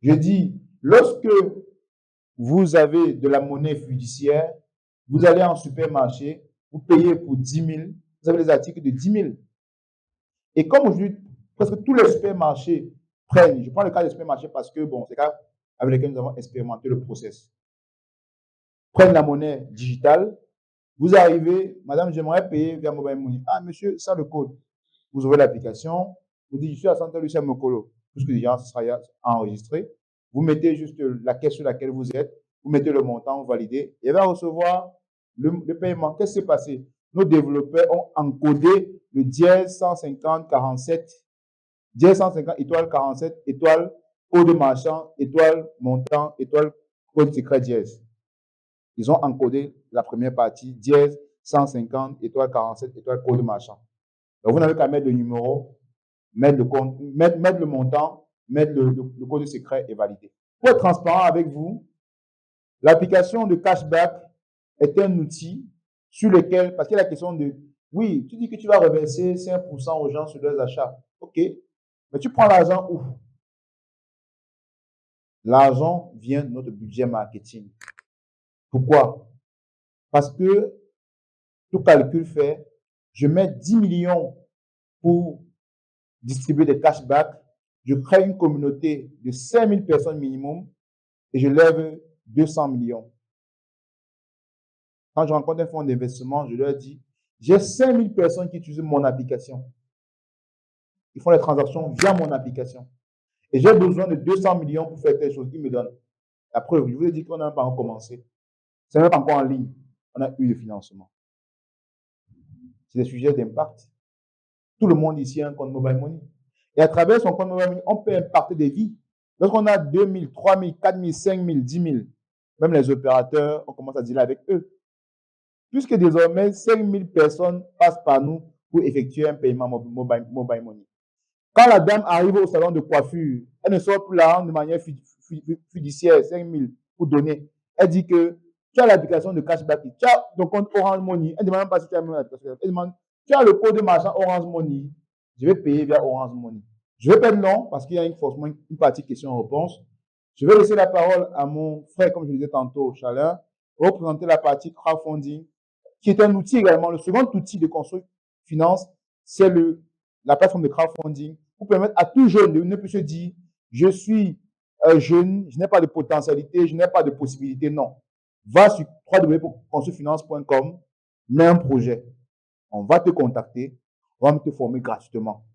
Je dis, lorsque vous avez de la monnaie fiduciaire, vous allez en supermarché, vous payez pour 10 000, vous avez des articles de 10 000. Et comme aujourd'hui, presque tous les supermarchés prennent, je prends le cas des supermarchés parce que, bon, c'est le cas avec lequel nous avons expérimenté le process, prennent la monnaie digitale, vous arrivez, madame, j'aimerais payer via mobile money. Ah, monsieur, ça le code. Vous ouvrez l'application, vous dites, je suis à Santa Lucia Mokolo, puisque déjà, ce sera enregistré. Vous mettez juste la caisse sur laquelle vous êtes, vous mettez le montant, vous validez, et elle va recevoir le paiement. Qu'est-ce qui s'est passé? Nos développeurs ont encodé le dièse 150 47, dièse 150 étoile 47, étoile code marchand, étoile montant, étoile code secret dièse. Ils ont encodé la première partie, dièse 150, étoile 47, étoile code marchand. Donc, vous n'avez qu'à mettre le numéro, mettre le compte, mettre le montant, mettre le code secret et valider. Pour être transparent avec vous, l'application de cashback est un outil sur lequel, parce qu'il y a la question de, oui, tu dis que tu vas reverser 5% aux gens sur leurs achats. OK, mais tu prends l'argent où? L'argent vient de notre budget marketing. Pourquoi? Parce que tout calcul fait, je mets 10 millions pour distribuer des cashbacks, je crée une communauté de 5000 personnes minimum et je lève 200 millions. Quand je rencontre un fonds d'investissement, je leur dis, j'ai 5000 personnes qui utilisent mon application. Ils font les transactions via mon application. Et j'ai besoin de 200 millions pour faire quelque chose. Ils me donnent. La preuve, je vous ai dit qu'on n'a pas encore commencé. C'est même pas encore en ligne. On a eu le financement. C'est des sujets d'impact. Tout le monde ici a un compte mobile money. Et à travers son compte mobile money, on peut impacter des vies. Lorsqu'on a 2000, 3000, 4000, 5000, 10 000, même les opérateurs, on commence à dealer avec eux. Puisque désormais, 5000 personnes passent par nous pour effectuer un paiement mobile money. Quand la dame arrive au salon de coiffure, elle ne sort plus l'argent de manière fiduciaire, 5000 pour donner. Elle dit que tu as l'application de cashback, tu as ton compte Orange Money. Elle ne demande même pas si tu as l'application. Elle demande, tu as le code de marchand Orange Money. Je vais payer via Orange Money. Je vais pas être long parce qu'il y a forcément une partie question-réponse. Je vais laisser la parole à mon frère, comme je le disais tantôt, Chaleur, représenter la partie crowdfunding, qui est un outil également. Le second outil de construire finance, c'est la plateforme de crowdfunding pour permettre à tout jeune de ne plus se dire, je suis jeune, je n'ai pas de potentialité, je n'ai pas de possibilité. Non. Va sur www.construirefinance.com, mets un projet. On va te contacter, on va te former gratuitement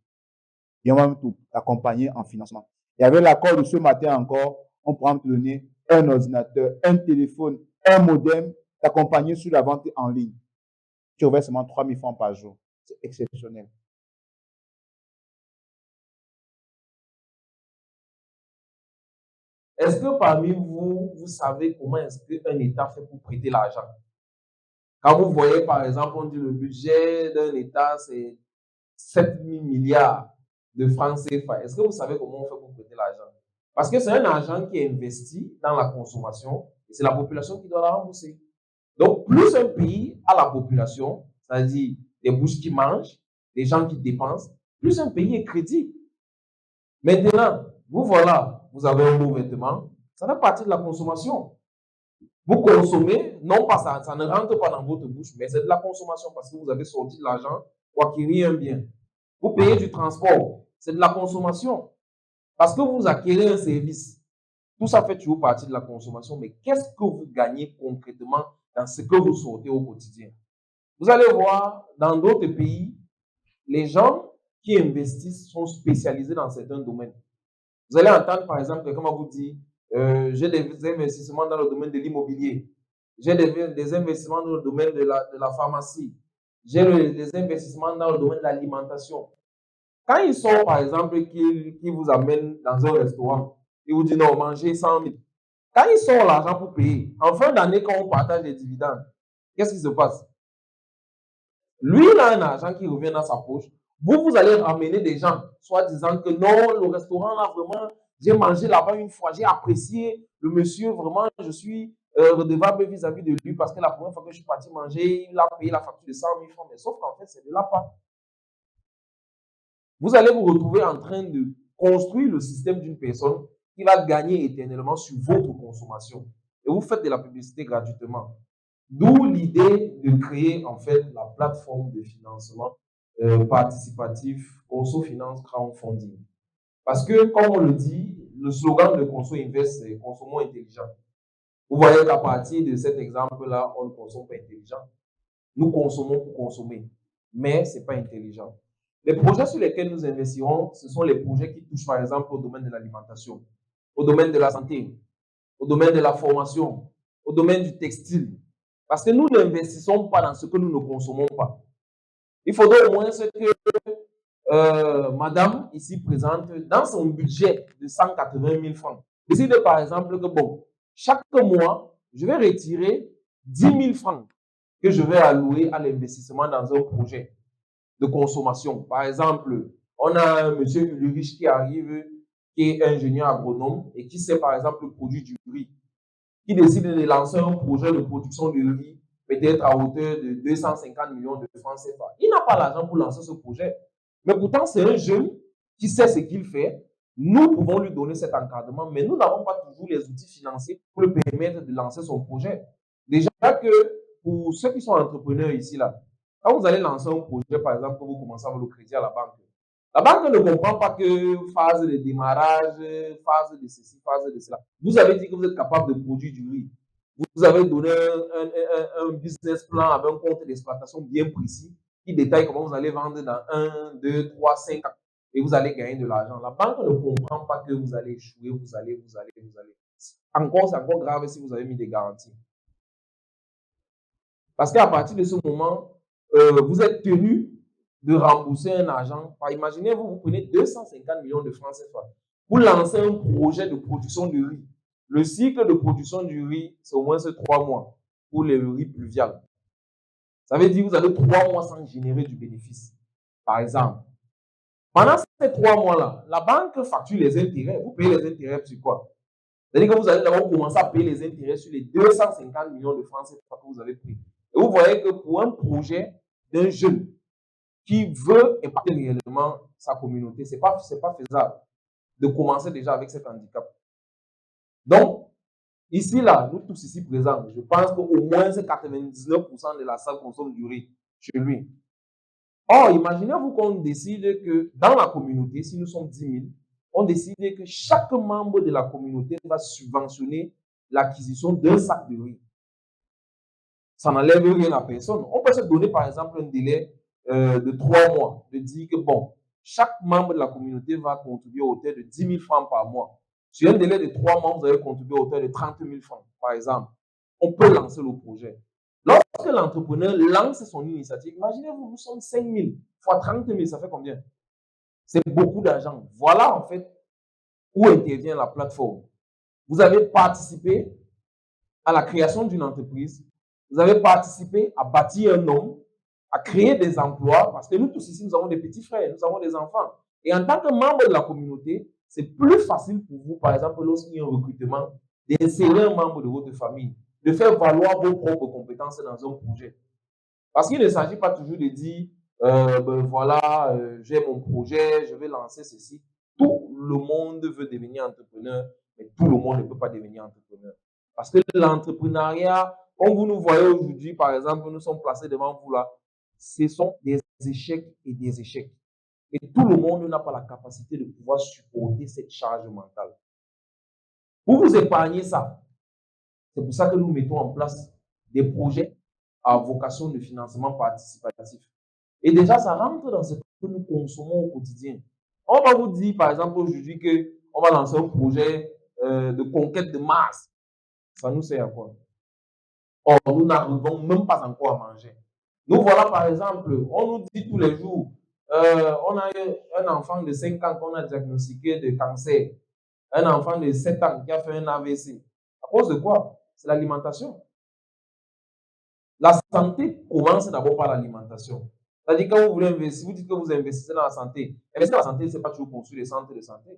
et on va t'accompagner en financement. Et avec l'accord de ce matin encore, on pourra te donner un ordinateur, un téléphone, un modem, t'accompagner sur la vente en ligne. Tu reverses seulement 3 000 francs par jour. C'est exceptionnel. Est-ce que parmi vous, vous savez comment est-ce qu'un État fait pour prêter l'argent? Quand vous voyez, par exemple, on dit le budget d'un État, c'est 7 000 milliards de francs CFA. Est-ce que vous savez comment on fait pour prêter l'argent? Parce que c'est un argent qui est investi dans la consommation et c'est la population qui doit la rembourser. Donc, plus un pays a la population, c'est-à-dire des bouches qui mangent, des gens qui dépensent, plus un pays est crédible. Maintenant, vous voilà, vous avez un beau vêtement, ça fait partie de la consommation. Vous consommez, non pas ça ne rentre pas dans votre bouche, mais c'est de la consommation parce que vous avez sorti de l'argent pour acquérir un bien. Vous payez du transport, c'est de la consommation parce que vous acquérez un service. Tout ça fait toujours partie de la consommation, mais qu'est-ce que vous gagnez concrètement dans ce que vous sortez au quotidien? Vous allez voir, dans d'autres pays, les gens qui investissent sont spécialisés dans certains domaines. Vous allez entendre, par exemple, quelqu'un va vous dire, j'ai des investissements dans le domaine de l'immobilier, j'ai des investissements dans le domaine de la pharmacie, j'ai des investissements dans le domaine de l'alimentation. Quand ils sont, par exemple, qui vous amènent dans un restaurant, ils vous disent non, mangez 100 000. Quand ils sont l'argent pour payer, en fin d'année, quand on partage les dividendes, qu'est-ce qui se passe? Lui, il a un argent qui revient dans sa poche. Vous allez ramener des gens, soit disant que non, le restaurant là, vraiment, j'ai mangé là-bas une fois, j'ai apprécié le monsieur, vraiment, je suis redevable vis-à-vis de lui parce que la première fois que je suis parti manger, il a payé la facture de 100 000 francs. Mais sauf qu'en fait, c'est de la part. Vous allez vous retrouver en train de construire le système d'une personne qui va gagner éternellement sur votre consommation. Et vous faites de la publicité gratuitement. D'où l'idée de créer en fait la plateforme de financement participatif Conso Finance Crowdfunding. Parce que, comme on le dit, le slogan de Conso Invest, c'est consommons intelligent. Vous voyez qu'à partir de cet exemple-là, on ne consomme pas intelligent. Nous consommons pour consommer, mais ce n'est pas intelligent. Les projets sur lesquels nous investirons, ce sont les projets qui touchent par exemple au domaine de l'alimentation, au domaine de la santé, au domaine de la formation, au domaine du textile. Parce que nous n'investissons pas dans ce que nous ne consommons pas. Il faudrait au moins ce que madame ici présente, dans son budget de 180 000 francs, décide par exemple que bon, chaque mois, je vais retirer 10 000 francs que je vais allouer à l'investissement dans un projet de consommation. Par exemple, on a un monsieur Ulrich qui arrive, qui est ingénieur agronome et qui sait par exemple produire du riz, qui décide de lancer un projet de production de riz, peut-être à hauteur de 250 millions de francs CFA. Il n'a pas l'argent pour lancer ce projet. Mais pourtant, c'est un jeune qui sait ce qu'il fait. Nous pouvons lui donner cet encadrement, mais nous n'avons pas toujours les outils financiers pour lui permettre de lancer son projet. Déjà que pour ceux qui sont entrepreneurs ici, là, quand vous allez lancer un projet, par exemple, que vous commencez avec le crédit à la banque ne comprend pas que phase de démarrage, phase de ceci, phase de cela. Vous avez dit que vous êtes capable de produire du riz. Vous avez donné un business plan avec un compte d'exploitation bien précis qui détaille comment vous allez vendre dans 1, 2, 3, 5 ans et vous allez gagner de l'argent. La banque ne comprend pas que vous allez échouer, vous allez. Encore, c'est encore grave si vous avez mis des garanties. Parce qu'à partir de ce moment, vous êtes tenu de rembourser un argent. Imaginez-vous, vous prenez 250 millions de francs CFA pour lancer un projet de production de riz. Le cycle de production du riz, c'est au moins 3 mois pour le riz pluvial. Ça veut dire que vous avez 3 mois sans générer du bénéfice, par exemple. Pendant ces 3 mois-là, la banque facture les intérêts. Vous payez les intérêts sur quoi? C'est-à-dire que vous allez d'abord commencer à payer les intérêts sur les 250 millions de francs CFA que vous avez pris. Et vous voyez que pour un projet d'un jeune qui veut impacter réellement sa communauté, ce n'est pas faisable de commencer déjà avec cet handicap. Donc, ici, là, nous tous ici présents, je pense qu'au moins 99% de la salle consomme du riz chez lui. Or, imaginez-vous qu'on décide que dans la communauté, si nous sommes 10 000, on décide que chaque membre de la communauté va subventionner l'acquisition d'un sac de riz. Ça n'enlève rien à personne. On peut se donner, par exemple, un délai de 3 mois, de dire que, bon, chaque membre de la communauté va contribuer à hauteur de 10 000 francs par mois. Sur un délai de 3 mois, vous allez contribuer à hauteur de 30 000 francs, par exemple. On peut lancer le projet. Lorsque l'entrepreneur lance son initiative, imaginez-vous, nous sommes 5 000 fois 30 000, ça fait combien? C'est beaucoup d'argent. Voilà, en fait, où intervient la plateforme. Vous avez participé à la création d'une entreprise. Vous avez participé à bâtir un nom, à créer des emplois, parce que nous tous ici, nous avons des petits frères, nous avons des enfants. Et en tant que membre de la communauté, c'est plus facile pour vous, par exemple, lorsqu'il y a un recrutement, d'insérer un membre de votre famille, de faire valoir vos propres compétences dans un projet. Parce qu'il ne s'agit pas toujours de dire, ben voilà, j'ai mon projet, je vais lancer ceci. Tout le monde veut devenir entrepreneur, mais tout le monde ne peut pas devenir entrepreneur. Parce que l'entrepreneuriat, comme vous nous voyez aujourd'hui, par exemple, nous sommes placés devant vous là, ce sont des échecs et des échecs. Et tout le monde n'a pas la capacité de pouvoir supporter cette charge mentale. Pour vous épargner ça, c'est pour ça que nous mettons en place des projets à vocation de financement participatif. Et déjà, ça rentre dans ce que nous consommons au quotidien. On va vous dire, par exemple, aujourd'hui, qu'on va lancer un projet de conquête de Mars. Ça nous sert à quoi? Or, nous n'arrivons même pas encore à manger. Nous voilà, par exemple, on nous dit tous les jours, on a un enfant de 5 ans qu'on a diagnostiqué de cancer, un enfant de 7 ans qui a fait un AVC. À cause de quoi? C'est l'alimentation. La santé commence d'abord par l'alimentation. C'est-à-dire, quand vous voulez investir, vous dites que vous investissez dans la santé. Investir dans la santé, ce n'est pas toujours construire des centres de santé.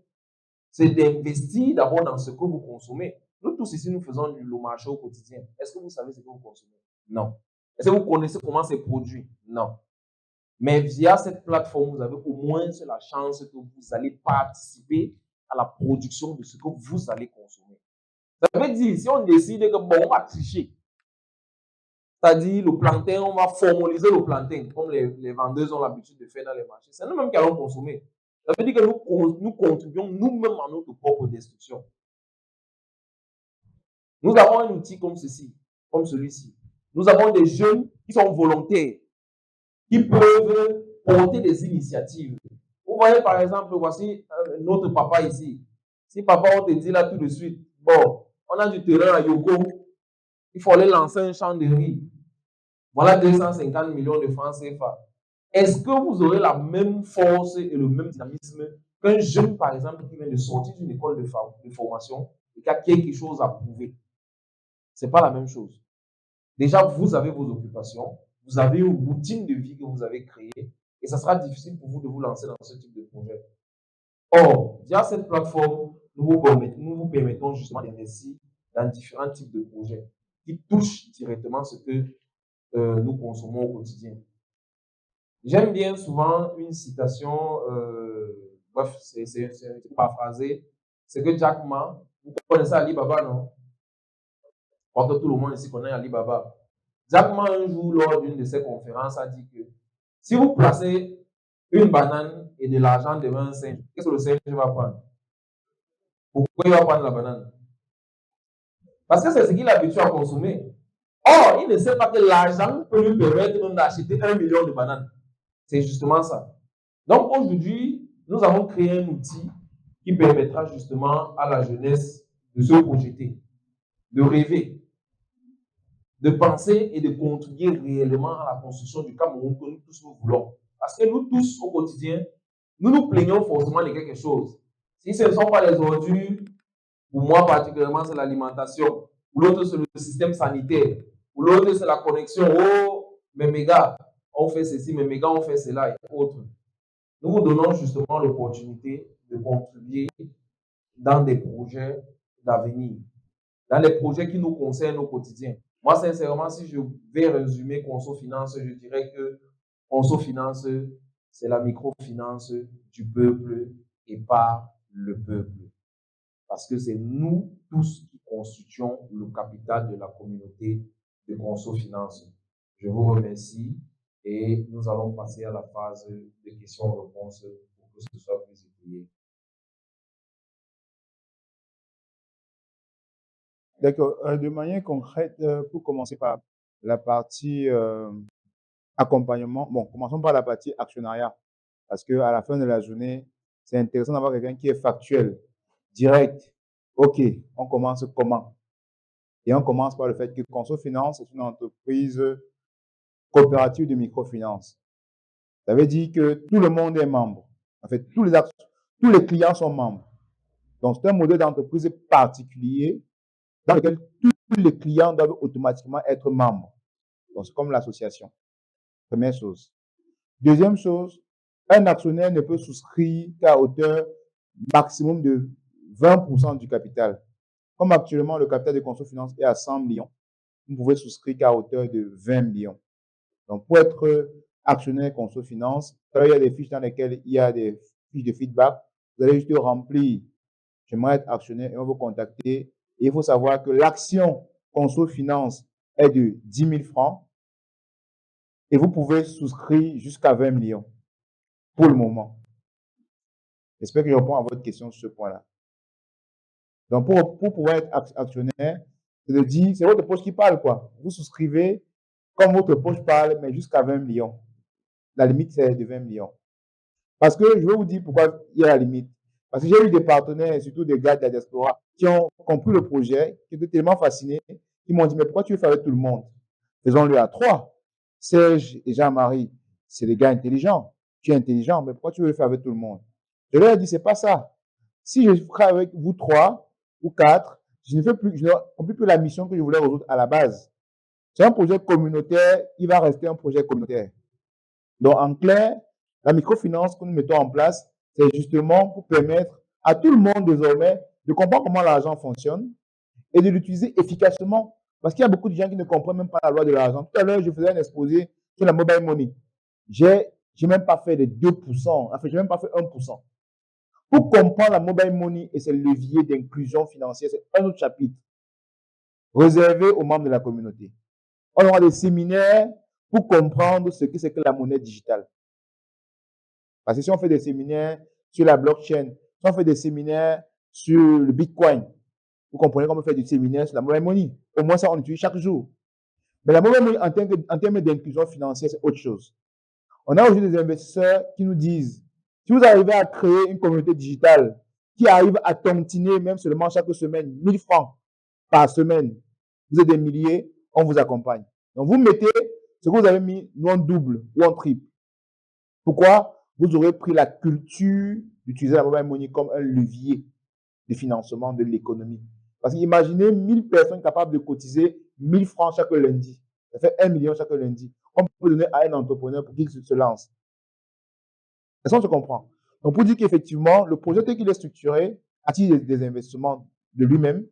C'est d'investir d'abord dans ce que vous consommez. Nous tous ici, nous faisons le marché au quotidien. Est-ce que vous savez ce que vous consommez? Non. Est-ce que vous connaissez comment c'est produit? Non. Mais via cette plateforme, vous avez au moins la chance que vous allez participer à la production de ce que vous allez consommer. Ça veut dire, si on décide que bon, on va tricher, c'est-à-dire le plantain, on va formaliser le plantain, comme les vendeuses ont l'habitude de faire dans les marchés. C'est nous-mêmes qui allons consommer. Ça veut dire que nous contribuons nous-mêmes à notre propre destruction. Nous avons un outil comme ceci, comme celui-ci. Nous avons des jeunes qui sont volontaires, qui peuvent porter des initiatives. Vous voyez, par exemple, voici notre papa ici. Si papa, on te dit là tout de suite, bon, on a du terrain à Yoko, il faut aller lancer un champ de riz. Voilà 250 millions de francs CFA. Est-ce que vous aurez la même force et le même dynamisme qu'un jeune, par exemple, qui vient de sortir d'une école de formation et qui a quelque chose à prouver? Ce n'est pas la même chose. Déjà, vous avez vos occupations, vous avez une routine de vie que vous avez créée et ça sera difficile pour vous de vous lancer dans ce type de projet. Or, via cette plateforme, nous vous permettons justement d'investir dans différents types de projets qui touchent directement ce que nous consommons au quotidien. J'aime bien souvent une citation, bref, c'est paraphrasé, c'est que Jack Ma, vous connaissez Ali Baba, non? Je crois que tout le monde ici connaît Ali Baba. Jack Ma, un jour, lors d'une de ses conférences, a dit que si vous placez une banane et de l'argent devant un singe, qu'est-ce que le singe va prendre? Pourquoi il va prendre la banane? Parce que c'est ce qu'il est habitué à consommer. Or, il ne sait pas que l'argent peut lui permettre même d'acheter 1 million de bananes. C'est justement ça. Donc aujourd'hui, nous avons créé un outil qui permettra justement à la jeunesse de se projeter, de rêver, de penser et de contribuer réellement à la construction du Cameroun que nous tous nous voulons. Parce que nous tous, au quotidien, nous nous plaignons forcément de quelque chose. Si ce ne sont pas les ordures, pour moi particulièrement, c'est l'alimentation. Pour l'autre, c'est le système sanitaire. Pour l'autre, c'est la connexion. Oh, mais mes gars, on fait ceci, mais mes gars, on fait cela et autres. Nous vous donnons justement l'opportunité de contribuer dans des projets d'avenir, dans les projets qui nous concernent au quotidien. Moi, sincèrement, si je vais résumer Conso Finance, je dirais que Conso Finance, c'est la microfinance du peuple et par le peuple. Parce que c'est nous tous qui constituons le capital de la communauté de Conso Finance. Je vous remercie et nous allons passer à la phase de questions-réponses pour que ce soit plus étudié. D'accord. De manière concrète, pour commencer par la partie accompagnement, bon, commençons par la partie actionnariat, parce qu'à la fin de la journée, c'est intéressant d'avoir quelqu'un qui est factuel, direct. OK, on commence comment? Et on commence par le fait que Conso Finance est une entreprise coopérative de microfinance. Ça veut dire que tout le monde est membre. En fait, tous les clients sont membres. Donc, c'est un modèle d'entreprise particulier dans lequel tous les clients doivent automatiquement être membres. Donc, c'est comme l'association. Première chose. Deuxième chose, un actionnaire ne peut souscrire qu'à hauteur maximum de 20% du capital. Comme actuellement, le capital de Conso Finance est à 100 millions, vous pouvez souscrire qu'à hauteur de 20 millions. Donc, pour être actionnaire Conso Finance, il y a des fiches dans lesquelles il y a des fiches de feedback. Vous allez juste remplir « J'aimerais être actionnaire » et on va vous contacter. Et il faut savoir que l'action Conso Finance est de 10 000 francs et vous pouvez souscrire jusqu'à 20 millions pour le moment. J'espère que je réponds à votre question sur ce point-là. Donc, pour pouvoir être actionnaire, c'est de dire, c'est votre poche qui parle, quoi. Vous souscrivez comme votre poche parle, mais jusqu'à 20 millions. La limite, c'est de 20 millions. Parce que je vais vous dire pourquoi il y a la limite. Parce que j'ai eu des partenaires, surtout des gars de la diaspora, qui ont compris le projet, qui étaient tellement fascinés, qui m'ont dit, mais pourquoi tu veux faire avec tout le monde? Faisons-le à 3. Serge et Jean-Marie, c'est des gars intelligents. Tu es intelligent, mais pourquoi tu veux le faire avec tout le monde? Je leur ai dit, c'est pas ça. Si je ferai avec vous 3 ou 4, je ne remplis plus la mission que je voulais résoudre à la base. C'est un projet communautaire, il va rester un projet communautaire. Donc, en clair, la microfinance que nous mettons en place, c'est justement pour permettre à tout le monde désormais de comprendre comment l'argent fonctionne et de l'utiliser efficacement. Parce qu'il y a beaucoup de gens qui ne comprennent même pas la loi de l'argent. Tout à l'heure, je faisais un exposé sur la mobile money. J'ai même pas fait les 2%, enfin, j'ai même pas fait 1%. Pour comprendre la mobile money et ses leviers d'inclusion financière, c'est un autre chapitre réservé aux membres de la communauté. On aura des séminaires pour comprendre ce que c'est que la monnaie digitale. Parce que si on fait des séminaires sur la blockchain, si on fait des séminaires sur le Bitcoin, vous comprenez comment faire des séminaires sur la mobile money. Au moins ça, on utilise chaque jour. Mais la mobile money, en termes d'inclusion financière, c'est autre chose. On a aujourd'hui des investisseurs qui nous disent, si vous arrivez à créer une communauté digitale qui arrive à tontiner même seulement chaque semaine 1000 francs par semaine, vous êtes des milliers, on vous accompagne. Donc vous mettez ce que vous avez mis, nous en double ou en triple. Pourquoi? Vous aurez pris la culture d'utiliser la mobile money comme un levier de financement de l'économie. Parce qu'imaginez 1000 personnes capables de cotiser 1000 francs chaque lundi. Ça fait 1 million chaque lundi. On peut donner à un entrepreneur pour qu'il se lance. Est-ce qu'on se comprend? Donc, pour dire qu'effectivement, le projet tel qu'il est structuré attire des investissements de lui-même,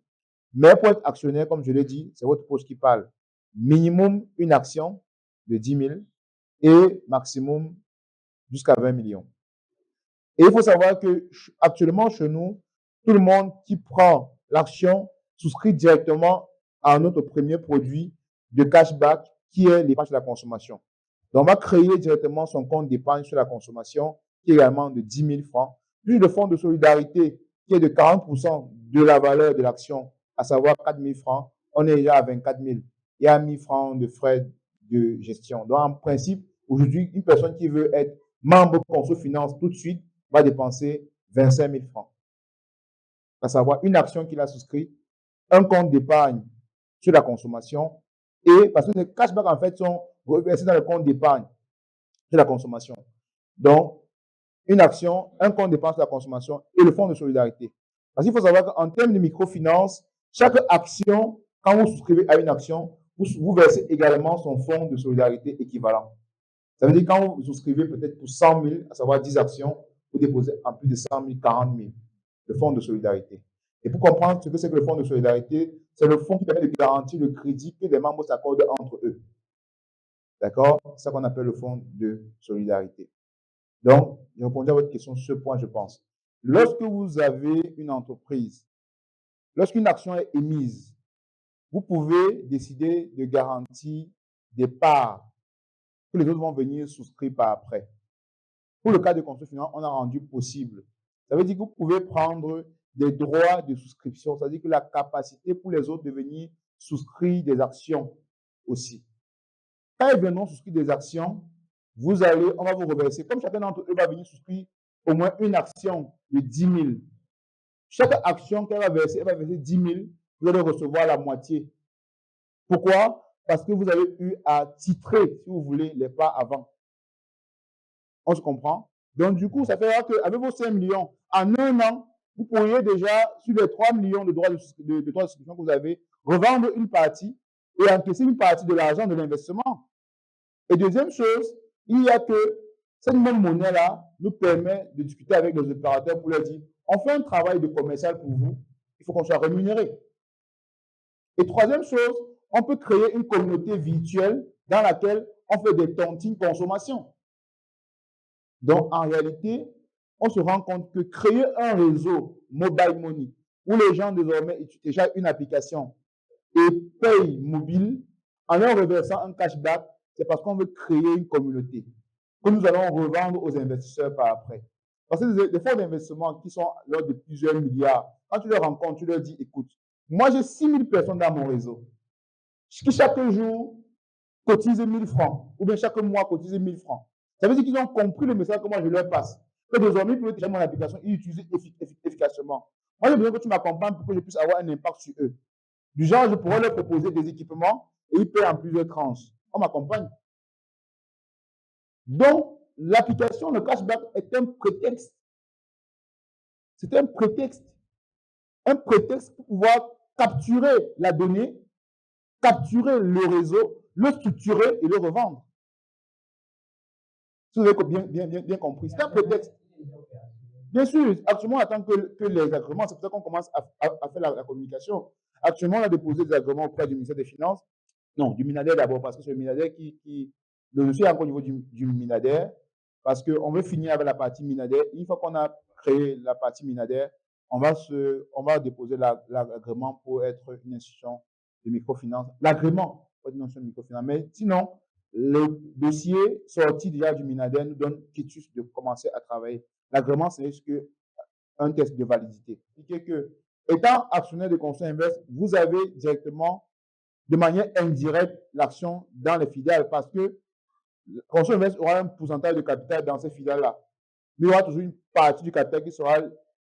mais pour être actionnaire, comme je l'ai dit, c'est votre poche qui parle. Minimum une action de 10 000 et maximum jusqu'à 20 millions. Et il faut savoir que actuellement chez nous, tout le monde qui prend l'action souscrit directement à notre premier produit de cashback qui est l'épargne sur la consommation. Donc, on va créer directement son compte d'épargne sur la consommation qui est également de 10 000 francs, plus le fonds de solidarité qui est de 40% de la valeur de l'action, à savoir 4 000 francs. On est déjà à 24 000 et à 1 000 francs de frais de gestion. Donc, en principe, aujourd'hui, une personne qui veut être membre Conso Finance tout de suite va dépenser 25 000 francs. À savoir une action qu'il a souscrit, un compte d'épargne sur la consommation et parce que les cashbacks en fait sont reversés dans le compte d'épargne sur la consommation. Donc, une action, un compte d'épargne sur la consommation et le fonds de solidarité. Parce qu'il faut savoir qu'en termes de microfinance, chaque action, quand vous souscrivez à une action, vous versez également son fonds de solidarité équivalent. Ça veut dire que quand vous souscrivez peut-être pour 100 000, à savoir 10 actions, vous déposez en plus de 100 000, 40 000, le fonds de solidarité. Et pour comprendre ce que c'est que le fonds de solidarité, c'est le fonds qui permet de garantir le crédit que les membres s'accordent entre eux. D'accord? C'est ça qu'on appelle le fonds de solidarité. Donc, j'ai répondu à votre question sur ce point, je pense. Lorsque vous avez une entreprise, lorsqu'une action est émise, vous pouvez décider de garantir des parts que les autres vont venir souscrire par après. Pour le cas de Conso Finance, on a rendu possible. Ça veut dire que vous pouvez prendre des droits de souscription, c'est-à-dire que la capacité pour les autres de venir souscrire des actions aussi. Quand ils viendront souscrire des actions, on va vous reverser, comme chacun d'entre eux va venir souscrire au moins une action de 10 000. Chaque action qu'elle va verser, elle va verser 10 000, vous allez recevoir la moitié. Pourquoi? Parce que vous avez eu à titrer, si vous voulez, les parts avant. On se comprend? Donc, du coup, ça fait qu'avec vos 5 millions, en un an, vous pourriez déjà, sur les 3 millions de droits de souscription que vous avez, revendre une partie et encaisser une partie de l'argent de l'investissement. Et deuxième chose, il y a que cette même monnaie-là nous permet de discuter avec les opérateurs pour leur dire, on fait un travail de commercial pour vous, il faut qu'on soit rémunéré. Et troisième chose, on peut créer une communauté virtuelle dans laquelle on fait des tontines consommation. Donc, en réalité, on se rend compte que créer un réseau mobile money où les gens désormais utilisent déjà une application et payent mobile en leur reversant un cashback, c'est parce qu'on veut créer une communauté que nous allons revendre aux investisseurs par après. Parce que des fonds d'investissement qui sont l'ordre de plusieurs milliards, quand tu les rencontres, tu leur dis, écoute, moi j'ai 6 000 personnes dans mon réseau qui chaque jour cotisent 1 000 francs ou bien chaque mois cotisent 1 000 francs. Ça veut dire qu'ils ont compris le message que moi je leur passe. Que désormais, ils peuvent télécharger mon application et l'utiliser efficacement. Moi, j'ai besoin que tu m'accompagnes pour que je puisse avoir un impact sur eux. Du genre, je pourrais leur proposer des équipements et ils paient en plusieurs tranches. On m'accompagne. Donc, l'application, le cashback est un prétexte. C'est un prétexte. Un prétexte pour pouvoir capturer la donnée capturer le réseau, le structurer et le revendre. Si vous avez bien compris, c'est un prétexte. Bien sûr, actuellement, on attend que les agréments, c'est pour ça qu'on commence à faire la communication. Actuellement, on a déposé des agréments auprès du ministère des Finances. Non, du Minader d'abord, parce que c'est le Minader le dossier est encore au niveau du Minader, parce qu'on veut finir avec la partie Minader. Une fois qu'on a créé la partie Minader, on va déposer l'agrément pour être une institution de microfinance. L'agrément pour être une institution de microfinance. Mais sinon, le dossier sorti déjà du Minader nous donne quitus de commencer à travailler. L'agrément, c'est juste un test de validité. C'est que, étant actionnaire de Construction Invest, vous avez directement, de manière indirecte, l'action dans les filiales parce que Construction Invest aura un pourcentage de capital dans ces filiales-là. Mais il y aura toujours une partie du capital qui sera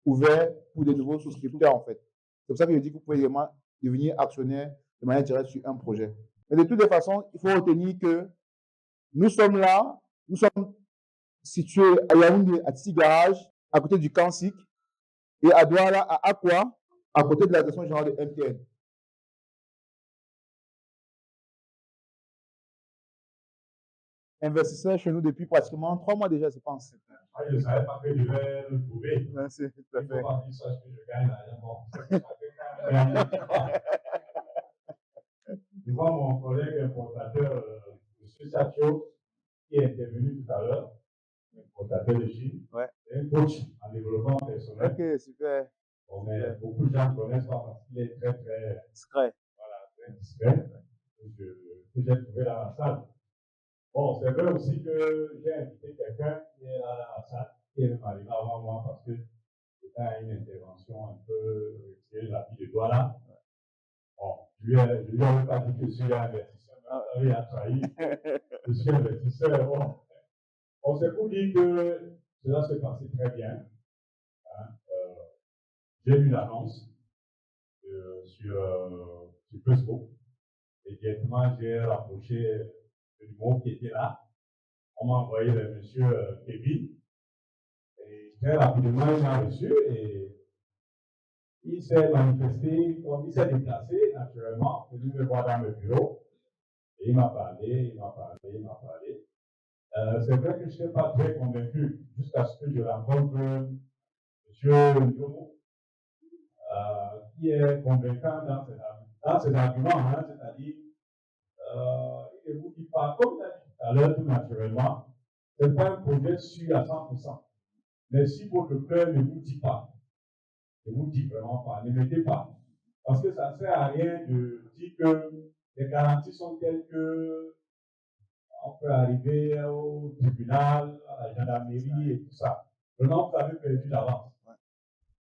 ouvert pour des nouveaux souscripteurs, en fait. C'est pour ça que je dis que vous pouvez vraiment devenir actionnaire de manière directe sur un projet. Mais de toutes les façons, il faut retenir que nous sommes là, nous sommes situés à Yaoundé, à Titi Garage, à côté du Kansik, et à Douala, à Aqua, à côté de la direction générale de MTN. Investisseur chez nous depuis pratiquement 3 mois déjà, je pense. Ah, je ne savais pas que je devais le trouver. Merci, tout à Il fait. faut pas qu'il sache que je gagne l'argent. Bon, ça fait quand même. Je vois mon collègue importateur, M. Sacho, qui est intervenu tout à l'heure, importateur de Chine, Ouais. un coach en développement personnel. Ok, super. Bon, mais beaucoup de gens ne connaissent pas parce qu'il est très, très Discret. Voilà, très discret, que j'ai trouvé dans la salle. Bon, c'est vrai aussi que j'ai invité quelqu'un qui est là dans la salle, qui est même arrivé avant moi parce que c'était une intervention un peu retirée de la vie de Douala. Bon, je lui avais pas dit que je suis investisseur, mais il a trahi. Je suis investisseur. Bon, on s'est pour dire que cela s'est passé très bien. Hein. J'ai vu l'annonce sur Facebook. Et directement, j'ai rapproché le numéro qui était là. On m'a envoyé le monsieur Kevin. Et très rapidement, il m'a reçu et il s'est manifesté, comme il s'est déplacé naturellement, pour me voir dans le bureau. Et il m'a parlé. C'est vrai que je n'étais pas très convaincu jusqu'à ce que je rencontre monsieur Ndiomo, qui est convaincant dans ses arguments, hein, c'est-à-dire il ne vous dit pas, comme il a dit tout à l'heure, tout naturellement, ce n'est pas un projet sûr à 100%. Mais si votre cœur ne vous dit pas, ne vous dit vraiment pas, ne mettez pas. Parce que ça ne sert à rien de dire que les garanties sont telles que on peut arriver au tribunal, à la gendarmerie et tout ça. Vraiment, vous avez perdu d'avance.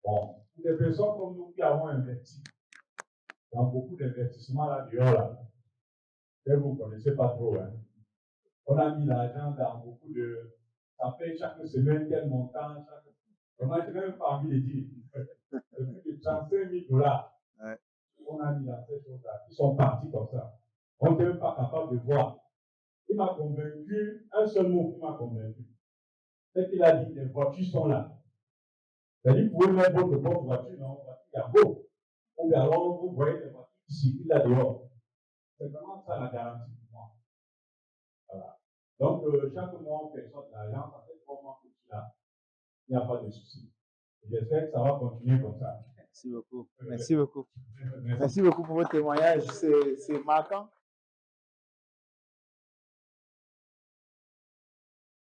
Bon, pour des personnes comme nous qui avons investi dans beaucoup d'investissements là-dehors, là, que vous ne connaissez pas trop, hein. On a mis l'argent dans beaucoup de. Ça fait chaque semaine quel montant, on a même pas envie de dire. Plus de 35 000 $. Ouais. On a mis dans ces choses-là. Ils sont partis comme ça. On n'est même pas capable de voir. Il m'a convaincu, un seul mot qui m'a convaincu. C'est qu'il a dit les voitures sont là. C'est-à-dire, vous pouvez mettre votre bonne voiture dans votre voiture, il y a beau. Ou bien alors, vous voyez les voitures qui circulent là dehors. C'est vraiment ça la garantie pour moi. Voilà. Donc, chaque mois, on fait sorte d'argent, ça fait 3 mois que tu l'as. Il n'y a pas de souci. J'espère que ça va continuer comme ça. Merci beaucoup. Merci beaucoup. Merci beaucoup pour votre témoignage. C'est marquant.